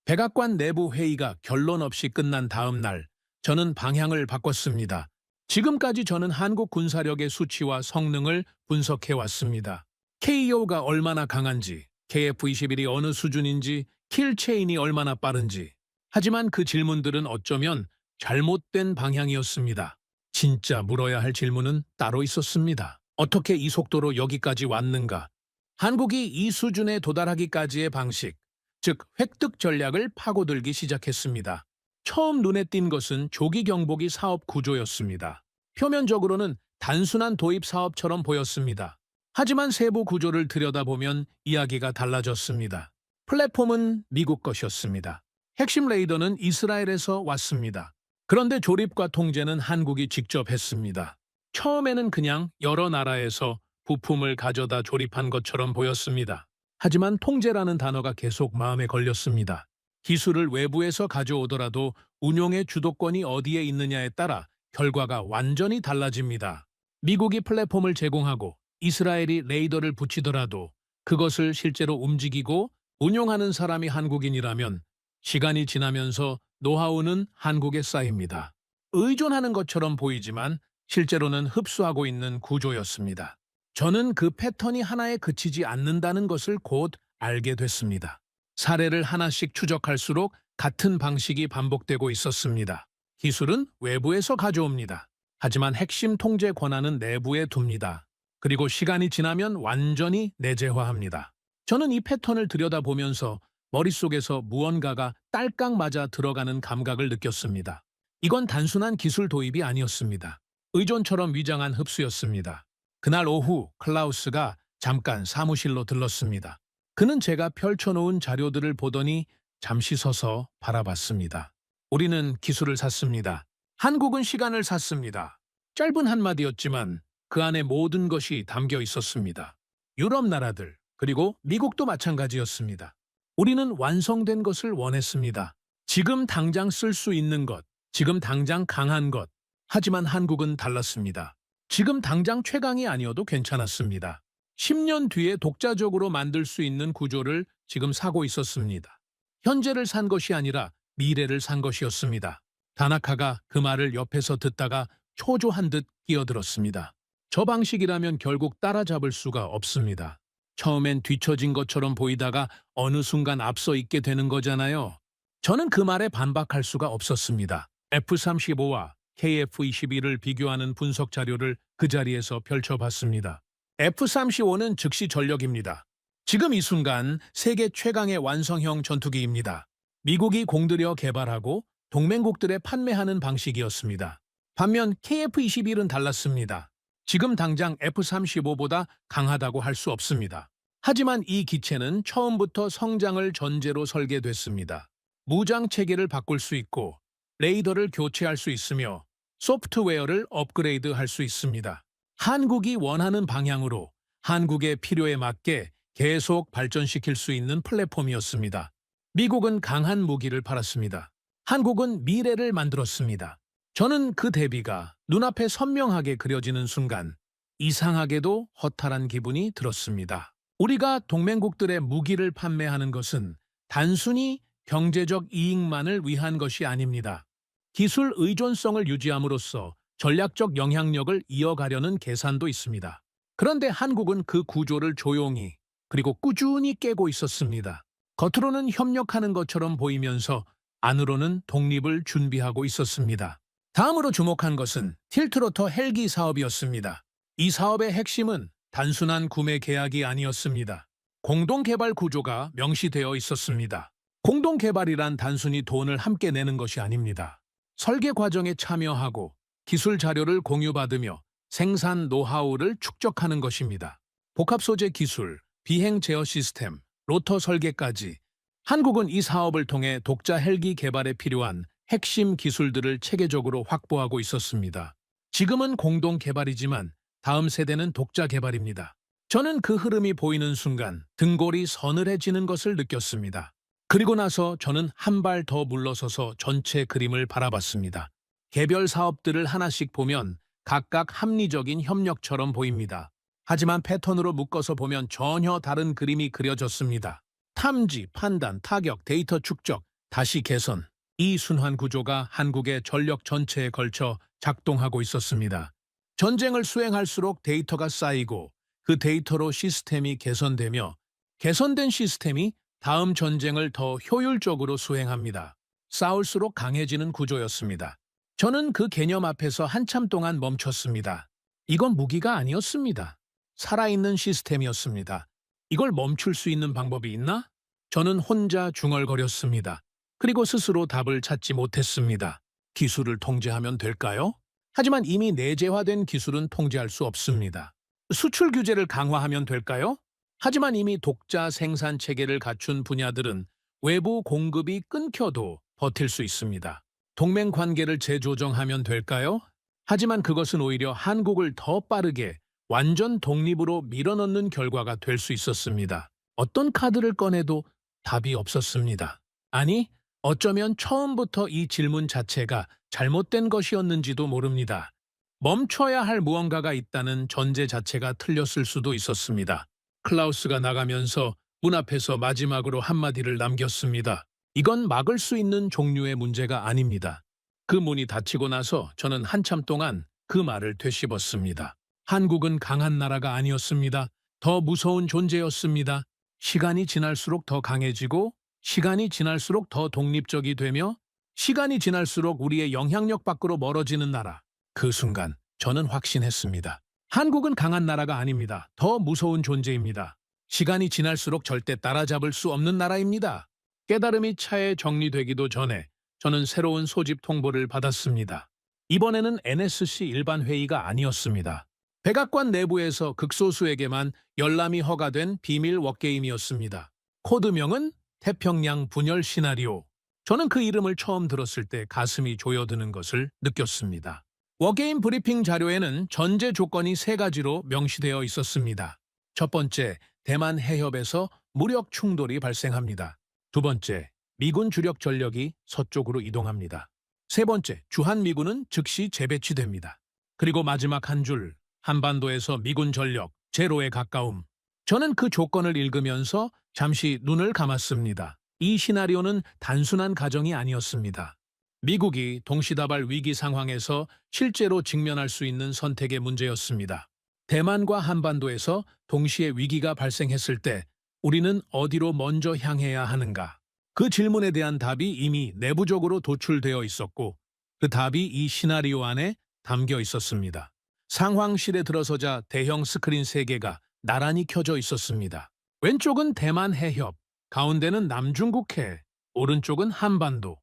백악관 내부 회의가 결론 없이 끝난 다음 날 저는 방향을 바꿨습니다. 지금까지 저는 한국 군사력의 수치와 성능을 분석해왔습니다. KEO가 얼마나 강한지, KF-21이 어느 수준인지, 킬체인이 얼마나 빠른지. 하지만 그 질문들은 어쩌면 잘못된 방향이었습니다. 진짜 물어야 할 질문은 따로 있었습니다. 어떻게 이 속도로 여기까지 왔는가? 한국이 이 수준에 도달하기까지의 방식, 즉 획득 전략을 파고들기 시작했습니다. 처음 눈에 띈 것은 조기 경보기 사업 구조였습니다. 표면적으로는 단순한 도입 사업처럼 보였습니다. 하지만 세부 구조를 들여다보면 이야기가 달라졌습니다. 플랫폼은 미국 것이었습니다. 핵심 레이더는 이스라엘에서 왔습니다. 그런데 조립과 통제는 한국이 직접 했습니다. 처음에는 그냥 여러 나라에서 부품을 가져다 조립한 것처럼 보였습니다. 하지만 통제라는 단어가 계속 마음에 걸렸습니다. 기술을 외부에서 가져오더라도 운용의 주도권이 어디에 있느냐에 따라 결과가 완전히 달라집니다. 미국이 플랫폼을 제공하고 이스라엘이 레이더를 붙이더라도 그것을 실제로 움직이고 운용하는 사람이 한국인이라면 시간이 지나면서 노하우는 한국에 쌓입니다. 의존하는 것처럼 보이지만 실제로는 흡수하고 있는 구조였습니다. 저는 그 패턴이 하나에 그치지 않는다는 것을 곧 알게 됐습니다. 사례를 하나씩 추적할수록 같은 방식이 반복되고 있었습니다. 기술은 외부에서 가져옵니다. 하지만 핵심 통제 권한은 내부에 둡니다. 그리고 시간이 지나면 완전히 내재화합니다. 저는 이 패턴을 들여다보면서 머릿속에서 무언가가 딸깍 맞아 들어가는 감각을 느꼈습니다. 이건 단순한 기술 도입이 아니었습니다. 의존처럼 위장한 흡수였습니다. 그날 오후 클라우스가 잠깐 사무실로 들렀습니다. 그는 제가 펼쳐놓은 자료들을 보더니 잠시 서서 바라봤습니다. 우리는 기술을 샀습니다. 한국은 시간을 샀습니다. 짧은 한마디였지만 그 안에 모든 것이 담겨 있었습니다. 유럽 나라들, 그리고 미국도 마찬가지였습니다. 우리는 완성된 것을 원했습니다. 지금 당장 쓸 수 있는 것, 지금 당장 강한 것. 하지만 한국은 달랐습니다. 지금 당장 최강이 아니어도 괜찮았습니다. 10년 뒤에 독자적으로 만들 수 있는 구조를 지금 사고 있었습니다. 현재를 산 것이 아니라 미래를 산 것이었습니다. 다나카가 그 말을 옆에서 듣다가 초조한 듯 끼어들었습니다. 저 방식이라면 결국 따라잡을 수가 없습니다. 처음엔 뒤처진 것처럼 보이다가 어느 순간 앞서 있게 되는 거잖아요. 저는 그 말에 반박할 수가 없었습니다. F-35와 KF-21을 비교하는 분석 자료를 그 자리에서 펼쳐봤습니다. F-35는 즉시 전력입니다. 지금 이 순간 세계 최강의 완성형 전투기입니다. 미국이 공들여 개발하고 동맹국들에 판매하는 방식이었습니다. 반면 KF-21은 달랐습니다. 지금 당장 F-35보다 강하다고 할 수 없습니다. 하지만 이 기체는 처음부터 성장을 전제로 설계됐습니다. 무장 체계를 바꿀 수 있고 레이더를 교체할 수 있으며 소프트웨어를 업그레이드할 수 있습니다. 한국이 원하는 방향으로 한국의 필요에 맞게 계속 발전시킬 수 있는 플랫폼이었습니다. 미국은 강한 무기를 팔았습니다. 한국은 미래를 만들었습니다. 저는 그 대비가 눈앞에 선명하게 그려지는 순간 이상하게도 허탈한 기분이 들었습니다. 우리가 동맹국들의 무기를 판매하는 것은 단순히 경제적 이익만을 위한 것이 아닙니다. 기술 의존성을 유지함으로써 전략적 영향력을 이어가려는 계산도 있습니다. 그런데 한국은 그 구조를 조용히 그리고 꾸준히 깨고 있었습니다. 겉으로는 협력하는 것처럼 보이면서 안으로는 독립을 준비하고 있었습니다. 다음으로 주목한 것은 틸트로터 헬기 사업이었습니다. 이 사업의 핵심은 단순한 구매 계약이 아니었습니다. 공동개발 구조가 명시되어 있었습니다. 공동개발이란 단순히 돈을 함께 내는 것이 아닙니다. 설계 과정에 참여하고 기술 자료를 공유받으며 생산 노하우를 축적하는 것입니다. 복합 소재 기술, 비행 제어 시스템, 로터 설계까지 한국은 이 사업을 통해 독자 헬기 개발에 필요한 핵심 기술들을 체계적으로 확보하고 있었습니다. 지금은 공동 개발이지만 다음 세대는 독자 개발입니다. 저는 그 흐름이 보이는 순간 등골이 서늘해지는 것을 느꼈습니다. 그리고 나서 저는 한 발 더 물러서서 전체 그림을 바라봤습니다. 개별 사업들을 하나씩 보면 각각 합리적인 협력처럼 보입니다. 하지만 패턴으로 묶어서 보면 전혀 다른 그림이 그려졌습니다. 탐지, 판단, 타격, 데이터 축적, 다시 개선. 이 순환 구조가 한국의 전력 전체에 걸쳐 작동하고 있었습니다. 전쟁을 수행할수록 데이터가 쌓이고 그 데이터로 시스템이 개선되며 개선된 시스템이 다음 전쟁을 더 효율적으로 수행합니다. 싸울수록 강해지는 구조였습니다. 저는 그 개념 앞에서 한참 동안 멈췄습니다. 이건 무기가 아니었습니다. 살아있는 시스템이었습니다. 이걸 멈출 수 있는 방법이 있나? 저는 혼자 중얼거렸습니다. 그리고 스스로 답을 찾지 못했습니다. 기술을 통제하면 될까요? 하지만 이미 내재화된 기술은 통제할 수 없습니다. 수출 규제를 강화하면 될까요? 하지만 이미 독자 생산 체계를 갖춘 분야들은 외부 공급이 끊겨도 버틸 수 있습니다. 동맹 관계를 재조정하면 될까요? 하지만 그것은 오히려 한국을 더 빠르게 완전 독립으로 밀어넣는 결과가 될 수 있었습니다. 어떤 카드를 꺼내도 답이 없었습니다. 아니, 어쩌면 처음부터 이 질문 자체가 잘못된 것이었는지도 모릅니다. 멈춰야 할 무언가가 있다는 전제 자체가 틀렸을 수도 있었습니다. 클라우스가 나가면서 문 앞에서 마지막으로 한마디를 남겼습니다. 이건 막을 수 있는 종류의 문제가 아닙니다. 그 문이 닫히고 나서 저는 한참 동안 그 말을 되씹었습니다. 한국은 강한 나라가 아니었습니다. 더 무서운 존재였습니다. 시간이 지날수록 더 강해지고 시간이 지날수록 더 독립적이 되며 시간이 지날수록 우리의 영향력 밖으로 멀어지는 나라. 그 순간 저는 확신했습니다. 한국은 강한 나라가 아닙니다. 더 무서운 존재입니다. 시간이 지날수록 절대 따라잡을 수 없는 나라입니다. 깨달음이 차에 정리되기도 전에 저는 새로운 소집 통보를 받았습니다. 이번에는 NSC 일반 회의가 아니었습니다. 백악관 내부에서 극소수에게만 열람이 허가된 비밀 워게임이었습니다. 코드명은 태평양 분열 시나리오. 저는 그 이름을 처음 들었을 때 가슴이 조여드는 것을 느꼈습니다. 워게임 브리핑 자료에는 전제 조건이 3가지로 명시되어 있었습니다. 첫 번째, 대만 해협에서 무력 충돌이 발생합니다. 두 번째, 미군 주력 전력이 서쪽으로 이동합니다. 세 번째, 주한미군은 즉시 재배치됩니다. 그리고 마지막 한 줄, 한반도에서 미군 전력 제로에 가까움. 저는 그 조건을 읽으면서 잠시 눈을 감았습니다. 이 시나리오는 단순한 가정이 아니었습니다. 미국이 동시다발 위기 상황에서 실제로 직면할 수 있는 선택의 문제였습니다. 대만과 한반도에서 동시에 위기가 발생했을 때 우리는 어디로 먼저 향해야 하는가? 그 질문에 대한 답이 이미 내부적으로 도출되어 있었고 그 답이 이 시나리오 안에 담겨 있었습니다. 상황실에 들어서자 대형 스크린 3개가 나란히 켜져 있었습니다. 왼쪽은 대만 해협, 가운데는 남중국해, 오른쪽은 한반도.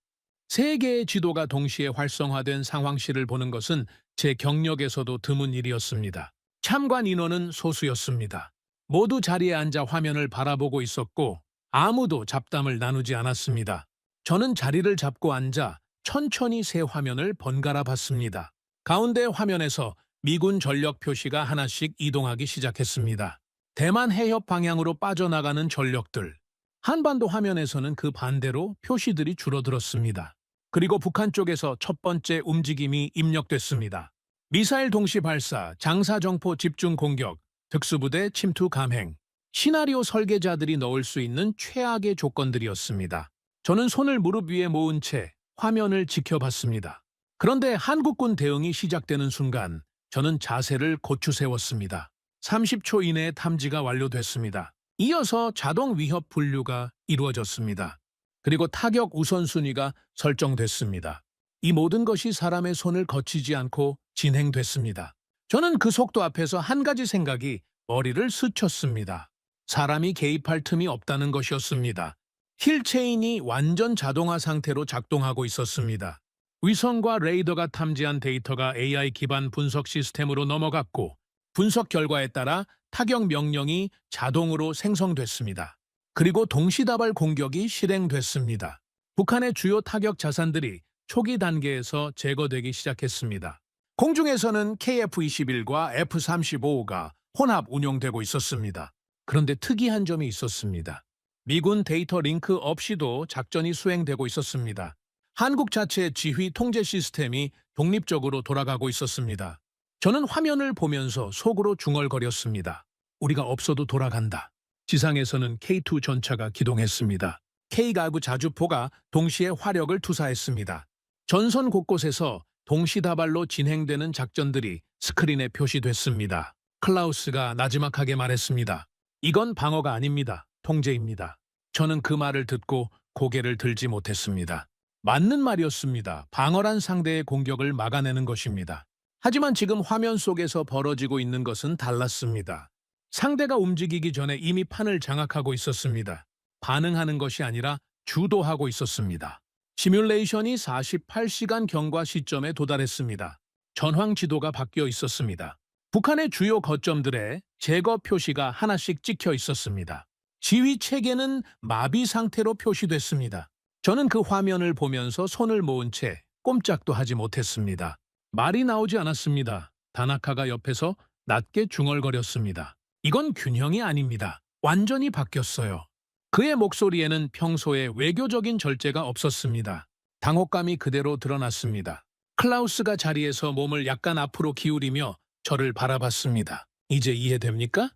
3개의 지도가 동시에 활성화된 상황실을 보는 것은 제 경력에서도 드문 일이었습니다. 참관 인원은 소수였습니다. 모두 자리에 앉아 화면을 바라보고 있었고 아무도 잡담을 나누지 않았습니다. 저는 자리를 잡고 앉아 천천히 새 화면을 번갈아 봤습니다. 가운데 화면에서 미군 전력 표시가 하나씩 이동하기 시작했습니다. 대만 해협 방향으로 빠져나가는 전력들. 한반도 화면에서는 그 반대로 표시들이 줄어들었습니다. 그리고 북한 쪽에서 첫 번째 움직임이 입력됐습니다. 미사일 동시 발사, 장사정포 집중 공격, 특수부대 침투 감행. 시나리오 설계자들이 넣을 수 있는 최악의 조건들이었습니다. 저는 손을 무릎 위에 모은 채 화면을 지켜봤습니다. 그런데 한국군 대응이 시작되는 순간 저는 자세를 고추 세웠습니다. 30초 이내에 탐지가 완료됐습니다. 이어서 자동 위협 분류가 이루어졌습니다. 그리고 타격 우선순위가 설정됐습니다. 이 모든 것이 사람의 손을 거치지 않고 진행됐습니다. 저는 그 속도 앞에서 한 가지 생각이 머리를 스쳤습니다. 사람이 개입할 틈이 없다는 것이었습니다. 힐체인이 완전 자동화 상태로 작동하고 있었습니다. 위성과 레이더가 탐지한 데이터가 AI 기반 분석 시스템으로 넘어갔고 분석 결과에 따라 타격 명령이 자동으로 생성됐습니다. 그리고 동시다발 공격이 실행됐습니다. 북한의 주요 타격 자산들이 초기 단계에서 제거되기 시작했습니다. 공중에서는 KF-21과 F-35가 혼합 운용되고 있었습니다. 그런데 특이한 점이 있었습니다. 미군 데이터 링크 없이도 작전이 수행되고 있었습니다. 한국 자체의 지휘 통제 시스템이 독립적으로 돌아가고 있었습니다. 저는 화면을 보면서 속으로 중얼거렸습니다. 우리가 없어도 돌아간다. 지상에서는 K2 전차가 기동했습니다. K가구 자주포가 동시에 화력을 투사했습니다. 전선 곳곳에서 동시다발로 진행되는 작전들이 스크린에 표시됐습니다. 클라우스가 나지막하게 말했습니다. 이건 방어가 아닙니다. 통제입니다. 저는 그 말을 듣고 고개를 들지 못했습니다. 맞는 말이었습니다. 방어란 상대의 공격을 막아내는 것입니다. 하지만 지금 화면 속에서 벌어지고 있는 것은 달랐습니다. 상대가 움직이기 전에 이미 판을 장악하고 있었습니다. 반응하는 것이 아니라 주도하고 있었습니다. 시뮬레이션이 48시간 경과 시점에 도달했습니다. 전황 지도가 바뀌어 있었습니다. 북한의 주요 거점들에 제거 표시가 하나씩 찍혀 있었습니다. 지휘 체계는 마비 상태로 표시됐습니다. 저는 그 화면을 보면서 손을 모은 채 꼼짝도 하지 못했습니다. 말이 나오지 않았습니다. 다나카가 옆에서 낮게 중얼거렸습니다. 이건 균형이 아닙니다. 완전히 바뀌었어요. 그의 목소리에는 평소에 외교적인 절제가 없었습니다. 당혹감이 그대로 드러났습니다. 클라우스가 자리에서 몸을 약간 앞으로 기울이며 저를 바라봤습니다. 이제 이해됩니까?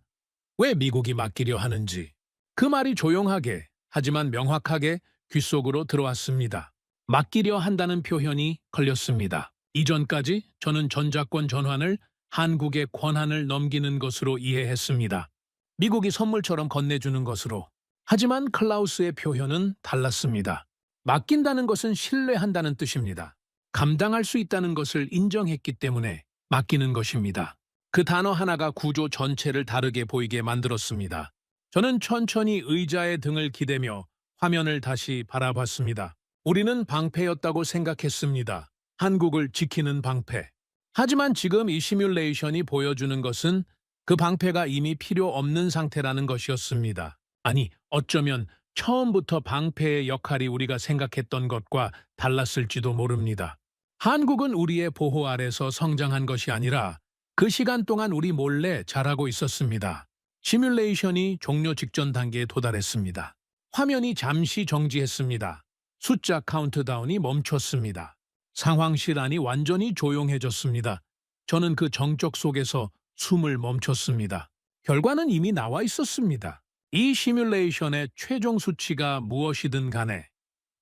왜 미국이 맡기려 하는지. 그 말이 조용하게 하지만 명확하게 귓속으로 들어왔습니다. 맡기려 한다는 표현이 걸렸습니다. 이전까지 저는 전자권 전환을 한국의 권한을 넘기는 것으로 이해했습니다. 미국이 선물처럼 건네주는 것으로. 하지만 클라우스의 표현은 달랐습니다. 맡긴다는 것은 신뢰한다는 뜻입니다. 감당할 수 있다는 것을 인정했기 때문에 맡기는 것입니다. 그 단어 하나가 구조 전체를 다르게 보이게 만들었습니다. 저는 천천히 의자의 등을 기대며 화면을 다시 바라봤습니다. 우리는 방패였다고 생각했습니다. 한국을 지키는 방패. 하지만 지금 이 시뮬레이션이 보여주는 것은 그 방패가 이미 필요 없는 상태라는 것이었습니다. 아니, 어쩌면 처음부터 방패의 역할이 우리가 생각했던 것과 달랐을지도 모릅니다. 한국은 우리의 보호 아래서 성장한 것이 아니라 그 시간 동안 우리 몰래 자라고 있었습니다. 시뮬레이션이 종료 직전 단계에 도달했습니다. 화면이 잠시 정지했습니다. 숫자 카운트다운이 멈췄습니다. 상황실 안이 완전히 조용해졌습니다. 저는 그 정적 속에서 숨을 멈췄습니다. 결과는 이미 나와 있었습니다. 이 시뮬레이션의 최종 수치가 무엇이든 간에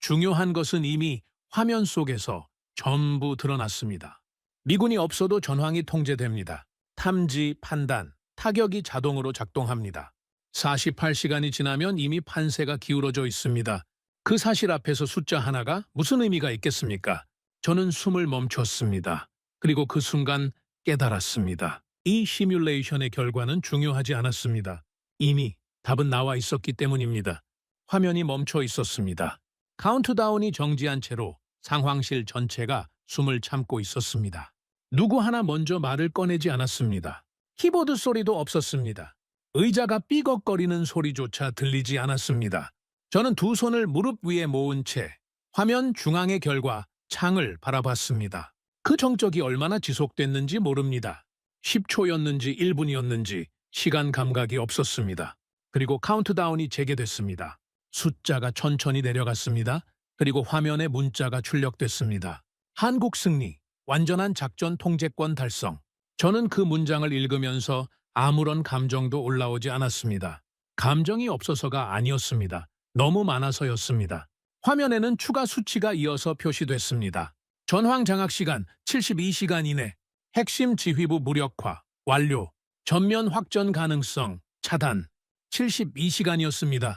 중요한 것은 이미 화면 속에서 전부 드러났습니다. 미군이 없어도 전황이 통제됩니다. 탐지, 판단, 타격이 자동으로 작동합니다. 48시간이 지나면 이미 판세가 기울어져 있습니다. 그 사실 앞에서 숫자 하나가 무슨 의미가 있겠습니까? 저는 숨을 멈췄습니다. 그리고 그 순간 깨달았습니다. 이 시뮬레이션의 결과는 중요하지 않았습니다. 이미 답은 나와 있었기 때문입니다. 화면이 멈춰 있었습니다. 카운트다운이 정지한 채로 상황실 전체가 숨을 참고 있었습니다. 누구 하나 먼저 말을 꺼내지 않았습니다. 키보드 소리도 없었습니다. 의자가 삐걱거리는 소리조차 들리지 않았습니다. 저는 두 손을 무릎 위에 모은 채 화면 중앙의 결과 창을 바라봤습니다. 그 정적이 얼마나 지속됐는지 모릅니다. 10초였는지 1분이었는지 시간 감각이 없었습니다. 그리고 카운트다운이 재개됐습니다. 숫자가 천천히 내려갔습니다. 그리고 화면에 문자가 출력됐습니다. 한국 승리, 완전한 작전 통제권 달성. 저는 그 문장을 읽으면서 아무런 감정도 올라오지 않았습니다. 감정이 없어서가 아니었습니다. 너무 많아서였습니다. 화면에는 추가 수치가 이어서 표시됐습니다. 전황 장악 시간 72시간 이내, 핵심 지휘부 무력화, 완료, 전면 확전 가능성, 차단, 72시간이었습니다.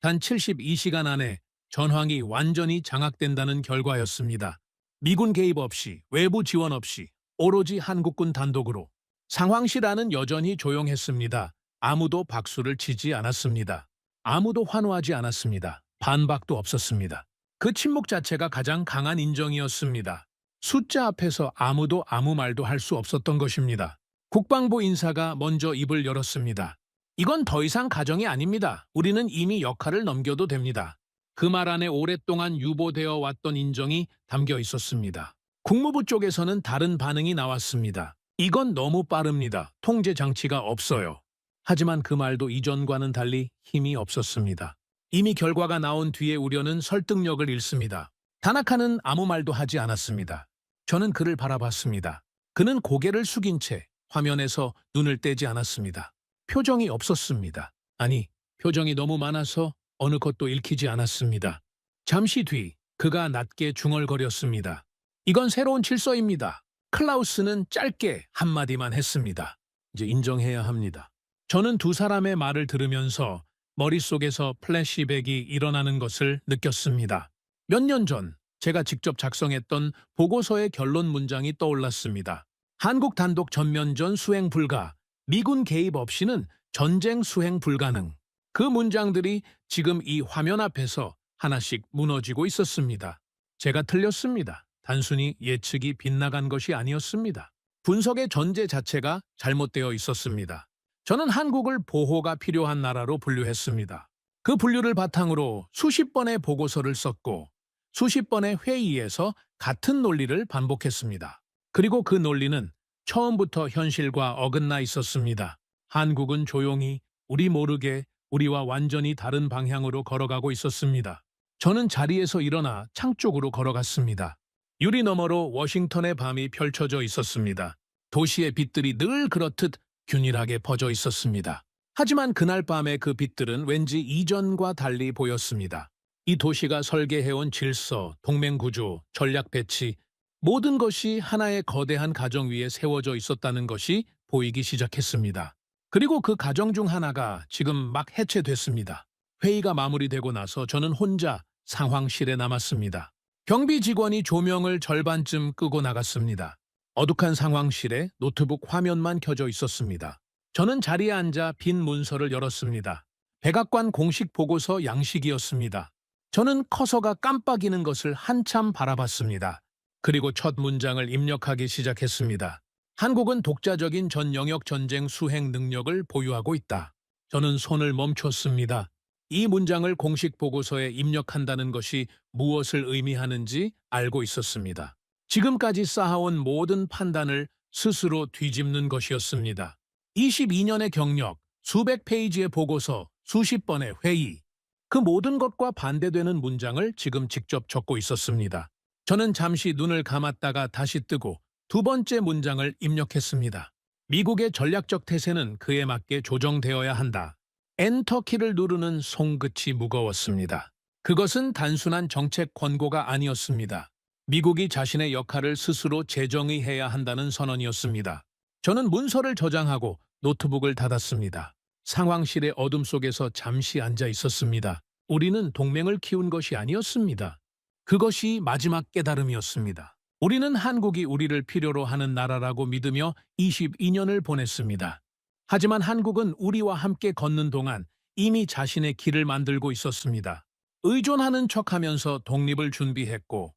단 72시간 안에 전황이 완전히 장악된다는 결과였습니다. 미군 개입 없이, 외부 지원 없이, 오로지 한국군 단독으로. 상황실 안은 여전히 조용했습니다. 아무도 박수를 치지 않았습니다. 아무도 환호하지 않았습니다. 반박도 없었습니다. 그 침묵 자체가 가장 강한 인정이었습니다. 숫자 앞에서 아무도 아무 말도 할 수 없었던 것입니다. 국방부 인사가 먼저 입을 열었습니다. 이건 더 이상 가정이 아닙니다. 우리는 이미 역할을 넘겨도 됩니다. 그 말 안에 오랫동안 유보되어 왔던 인정이 담겨 있었습니다. 국무부 쪽에서는 다른 반응이 나왔습니다. 이건 너무 빠릅니다. 통제 장치가 없어요. 하지만 그 말도 이전과는 달리 힘이 없었습니다. 이미 결과가 나온 뒤에 우려는 설득력을 잃습니다. 다나카는 아무 말도 하지 않았습니다. 저는 그를 바라봤습니다. 그는 고개를 숙인 채 화면에서 눈을 떼지 않았습니다. 표정이 없었습니다. 아니, 표정이 너무 많아서 어느 것도 읽히지 않았습니다. 잠시 뒤 그가 낮게 중얼거렸습니다. 이건 새로운 질서입니다. 클라우스는 짧게 한마디만 했습니다. 이제 인정해야 합니다. 저는 두 사람의 말을 들으면서 머릿속에서 플래시백이 일어나는 것을 느꼈습니다. 몇 년 전 제가 직접 작성했던 보고서의 결론 문장이 떠올랐습니다. 한국 단독 전면전 수행 불가, 미군 개입 없이는 전쟁 수행 불가능. 그 문장들이 지금 이 화면 앞에서 하나씩 무너지고 있었습니다. 제가 틀렸습니다. 단순히 예측이 빗나간 것이 아니었습니다. 분석의 전제 자체가 잘못되어 있었습니다. 저는 한국을 보호가 필요한 나라로 분류했습니다. 그 분류를 바탕으로 수십 번의 보고서를 썼고 수십 번의 회의에서 같은 논리를 반복했습니다. 그리고 그 논리는 처음부터 현실과 어긋나 있었습니다. 한국은 조용히 우리 모르게 우리와 완전히 다른 방향으로 걸어가고 있었습니다. 저는 자리에서 일어나 창 쪽으로 걸어갔습니다. 유리 너머로 워싱턴의 밤이 펼쳐져 있었습니다. 도시의 빛들이 늘 그렇듯 균일하게 퍼져 있었습니다. 하지만 그날 밤의 그 빛들은 왠지 이전과 달리 보였습니다. 이 도시가 설계해온 질서, 동맹구조, 전략 배치, 모든 것이 하나의 거대한 가정 위에 세워져 있었다는 것이 보이기 시작했습니다. 그리고 그 가정 중 하나가 지금 막 해체됐습니다. 회의가 마무리되고 나서 저는 혼자 상황실에 남았습니다. 경비 직원이 조명을 절반쯤 끄고 나갔습니다. 어둑한 상황실에 노트북 화면만 켜져 있었습니다. 저는 자리에 앉아 빈 문서를 열었습니다. 백악관 공식 보고서 양식이었습니다. 저는 커서가 깜빡이는 것을 한참 바라봤습니다. 그리고 첫 문장을 입력하기 시작했습니다. 한국은 독자적인 전 영역 전쟁 수행 능력을 보유하고 있다. 저는 손을 멈췄습니다. 이 문장을 공식 보고서에 입력한다는 것이 무엇을 의미하는지 알고 있었습니다. 지금까지 쌓아온 모든 판단을 스스로 뒤집는 것이었습니다. 22년의 경력, 수백 페이지의 보고서, 수십 번의 회의. 그 모든 것과 반대되는 문장을 지금 직접 적고 있었습니다. 저는 잠시 눈을 감았다가 다시 뜨고 두 번째 문장을 입력했습니다. 미국의 전략적 태세는 그에 맞게 조정되어야 한다. 엔터키를 누르는 손끝이 무거웠습니다. 그것은 단순한 정책 권고가 아니었습니다. 미국이 자신의 역할을 스스로 재정의해야 한다는 선언이었습니다. 저는 문서를 저장하고 노트북을 닫았습니다. 상황실의 어둠 속에서 잠시 앉아 있었습니다. 우리는 동맹을 키운 것이 아니었습니다. 그것이 마지막 깨달음이었습니다. 우리는 한국이 우리를 필요로 하는 나라라고 믿으며 22년을 보냈습니다. 하지만 한국은 우리와 함께 걷는 동안 이미 자신의 길을 만들고 있었습니다. 의존하는 척하면서 독립을 준비했고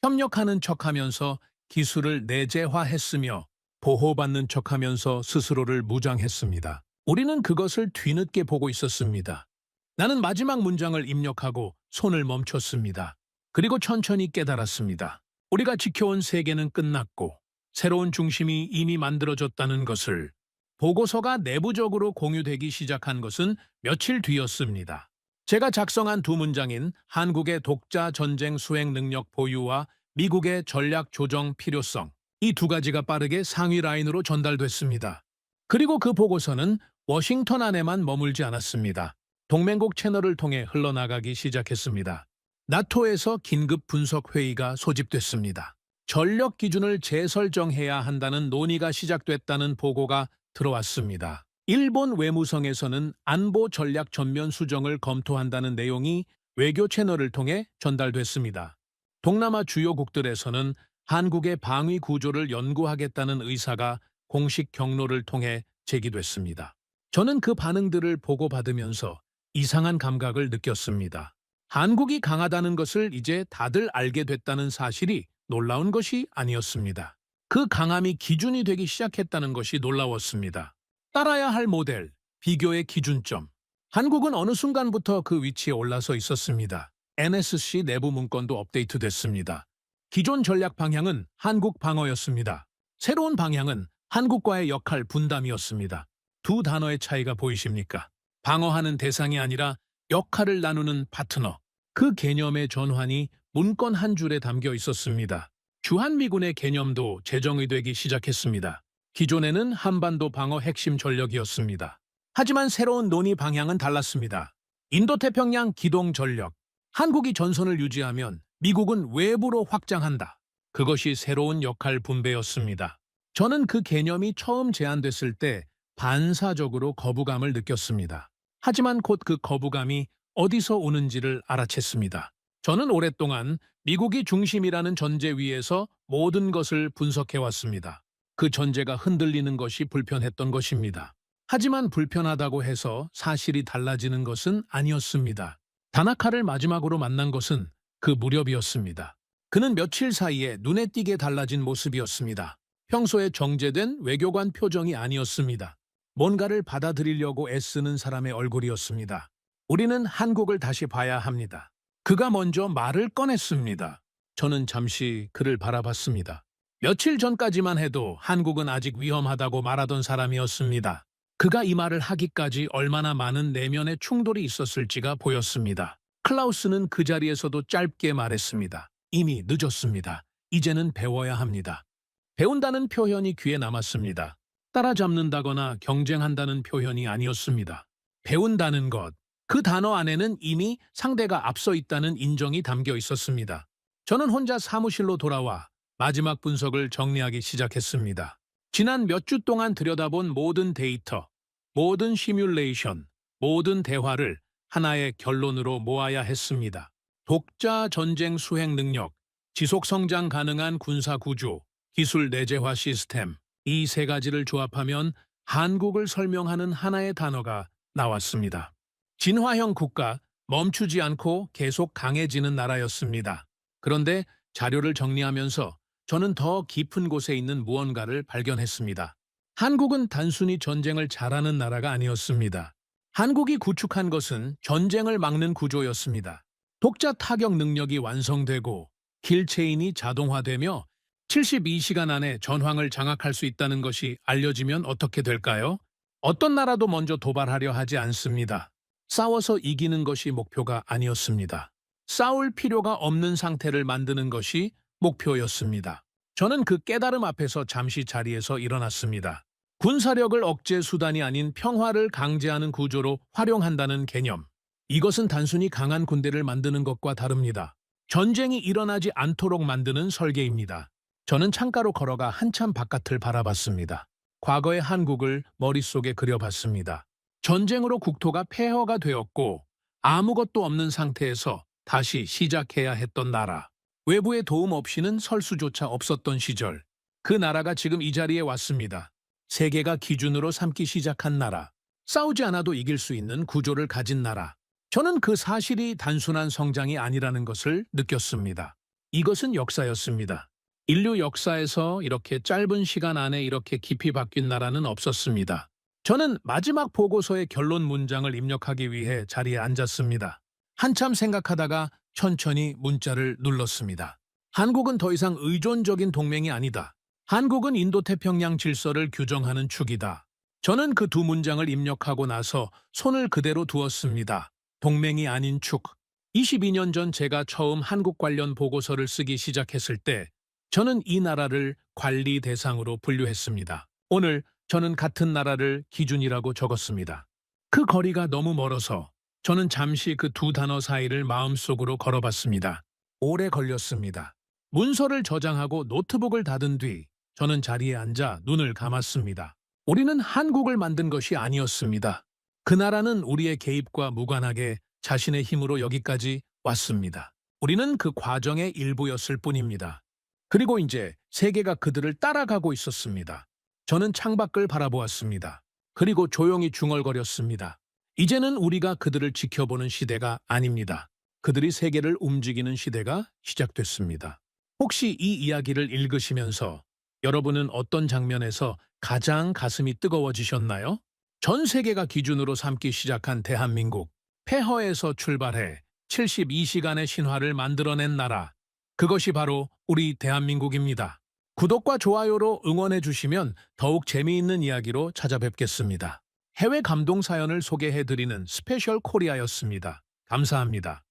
협력하는 척하면서 기술을 내재화했으며 보호받는 척하면서 스스로를 무장했습니다. 우리는 그것을 뒤늦게 보고 있었습니다. 나는 마지막 문장을 입력하고 손을 멈췄습니다. 그리고 천천히 깨달았습니다. 우리가 지켜온 세계는 끝났고 새로운 중심이 이미 만들어졌다는 것을. 보고서가 내부적으로 공유되기 시작한 것은 며칠 뒤였습니다. 제가 작성한 두 문장인 한국의 독자 전쟁 수행 능력 보유와 미국의 전략 조정 필요성, 이 두 가지가 빠르게 상위 라인으로 전달됐습니다. 그리고 그 보고서는 워싱턴 안에만 머물지 않았습니다. 동맹국 채널을 통해 흘러나가기 시작했습니다. 나토에서 긴급 분석 회의가 소집됐습니다. 전력 기준을 재설정해야 한다는 논의가 시작됐다는 보고가 들어왔습니다. 일본 외무성에서는 안보 전략 전면 수정을 검토한다는 내용이 외교 채널을 통해 전달됐습니다. 동남아 주요국들에서는 한국의 방위 구조를 연구하겠다는 의사가 공식 경로를 통해 제기됐습니다. 저는 그 반응들을 보고받으면서 이상한 감각을 느꼈습니다. 한국이 강하다는 것을 이제 다들 알게 됐다는 사실이 놀라운 것이 아니었습니다. 그 강함이 기준이 되기 시작했다는 것이 놀라웠습니다. 따라야 할 모델, 비교의 기준점. 한국은 어느 순간부터 그 위치에 올라서 있었습니다. NSC 내부 문건도 업데이트됐습니다. 기존 전략 방향은 한국 방어였습니다. 새로운 방향은 한국과의 역할 분담이었습니다. 두 단어의 차이가 보이십니까? 방어하는 대상이 아니라 역할을 나누는 파트너. 그 개념의 전환이 문건 한 줄에 담겨 있었습니다. 주한미군의 개념도 재정의되기 시작했습니다. 기존에는 한반도 방어 핵심 전력이었습니다. 하지만 새로운 논의 방향은 달랐습니다. 인도태평양 기동 전력. 한국이 전선을 유지하면 미국은 외부로 확장한다. 그것이 새로운 역할 분배였습니다. 저는 그 개념이 처음 제안됐을 때 반사적으로 거부감을 느꼈습니다. 하지만 곧 그 거부감이 어디서 오는지를 알아챘습니다. 저는 오랫동안 미국이 중심이라는 전제 위에서 모든 것을 분석해왔습니다. 그 전제가 흔들리는 것이 불편했던 것입니다. 하지만 불편하다고 해서 사실이 달라지는 것은 아니었습니다. 다나카를 마지막으로 만난 것은 그 무렵이었습니다. 그는 며칠 사이에 눈에 띄게 달라진 모습이었습니다. 평소에 정제된 외교관 표정이 아니었습니다. 뭔가를 받아들이려고 애쓰는 사람의 얼굴이었습니다. 우리는 한국을 다시 봐야 합니다. 그가 먼저 말을 꺼냈습니다. 저는 잠시 그를 바라봤습니다. 며칠 전까지만 해도 한국은 아직 위험하다고 말하던 사람이었습니다. 그가 이 말을 하기까지 얼마나 많은 내면의 충돌이 있었을지가 보였습니다. 클라우스는 그 자리에서도 짧게 말했습니다. 이미 늦었습니다. 이제는 배워야 합니다. 배운다는 표현이 귀에 남았습니다. 따라잡는다거나 경쟁한다는 표현이 아니었습니다. 배운다는 것, 그 단어 안에는 이미 상대가 앞서 있다는 인정이 담겨 있었습니다. 저는 혼자 사무실로 돌아와 마지막 분석을 정리하기 시작했습니다. 지난 몇 주 동안 들여다본 모든 데이터, 모든 시뮬레이션, 모든 대화를 하나의 결론으로 모아야 했습니다. 독자 전쟁 수행 능력, 지속 성장 가능한 군사 구조, 기술 내재화 시스템, 이 세 가지를 조합하면 한국을 설명하는 하나의 단어가 나왔습니다. 진화형 국가, 멈추지 않고 계속 강해지는 나라였습니다. 그런데 자료를 정리하면서 저는 더 깊은 곳에 있는 무언가를 발견했습니다. 한국은 단순히 전쟁을 잘하는 나라가 아니었습니다. 한국이 구축한 것은 전쟁을 막는 구조였습니다. 독자 타격 능력이 완성되고 킬체인이 자동화되며 72시간 안에 전황을 장악할 수 있다는 것이 알려지면 어떻게 될까요? 어떤 나라도 먼저 도발하려 하지 않습니다. 싸워서 이기는 것이 목표가 아니었습니다. 싸울 필요가 없는 상태를 만드는 것이 목표였습니다. 저는 그 깨달음 앞에서 잠시 자리에서 일어났습니다. 군사력을 억제 수단이 아닌 평화를 강제하는 구조로 활용한다는 개념. 이것은 단순히 강한 군대를 만드는 것과 다릅니다. 전쟁이 일어나지 않도록 만드는 설계입니다. 저는 창가로 걸어가 한참 바깥을 바라봤습니다. 과거의 한국을 머릿속에 그려봤습니다. 전쟁으로 국토가 폐허가 되었고 아무것도 없는 상태에서 다시 시작해야 했던 나라. 외부의 도움 없이는 설 수조차 없었던 시절. 그 나라가 지금 이 자리에 왔습니다. 세계가 기준으로 삼기 시작한 나라. 싸우지 않아도 이길 수 있는 구조를 가진 나라. 저는 그 사실이 단순한 성장이 아니라는 것을 느꼈습니다. 이것은 역사였습니다. 인류 역사에서 이렇게 짧은 시간 안에 이렇게 깊이 바뀐 나라는 없었습니다. 저는 마지막 보고서의 결론 문장을 입력하기 위해 자리에 앉았습니다. 한참 생각하다가 천천히 문자를 눌렀습니다. 한국은 더 이상 의존적인 동맹이 아니다. 한국은 인도태평양 질서를 규정하는 축이다. 저는 그 두 문장을 입력하고 나서 손을 그대로 두었습니다. 동맹이 아닌 축. 22년 전 제가 처음 한국 관련 보고서를 쓰기 시작했을 때 저는 이 나라를 관리 대상으로 분류했습니다. 오늘 저는 같은 나라를 기준이라고 적었습니다. 그 거리가 너무 멀어서 저는 잠시 그 두 단어 사이를 마음속으로 걸어봤습니다. 오래 걸렸습니다. 문서를 저장하고 노트북을 닫은 뒤 저는 자리에 앉아 눈을 감았습니다. 우리는 한국을 만든 것이 아니었습니다. 그 나라는 우리의 개입과 무관하게 자신의 힘으로 여기까지 왔습니다. 우리는 그 과정의 일부였을 뿐입니다. 그리고 이제 세계가 그들을 따라가고 있었습니다. 저는 창밖을 바라보았습니다. 그리고 조용히 중얼거렸습니다. 이제는 우리가 그들을 지켜보는 시대가 아닙니다. 그들이 세계를 움직이는 시대가 시작됐습니다. 혹시 이 이야기를 읽으시면서 여러분은 어떤 장면에서 가장 가슴이 뜨거워지셨나요? 전 세계가 기준으로 삼기 시작한 대한민국. 폐허에서 출발해 72시간의 신화를 만들어낸 나라. 그것이 바로 우리 대한민국입니다. 구독과 좋아요로 응원해 주시면 더욱 재미있는 이야기로 찾아뵙겠습니다. 해외 감동 사연을 소개해드리는 스페셜 코리아였습니다. 감사합니다.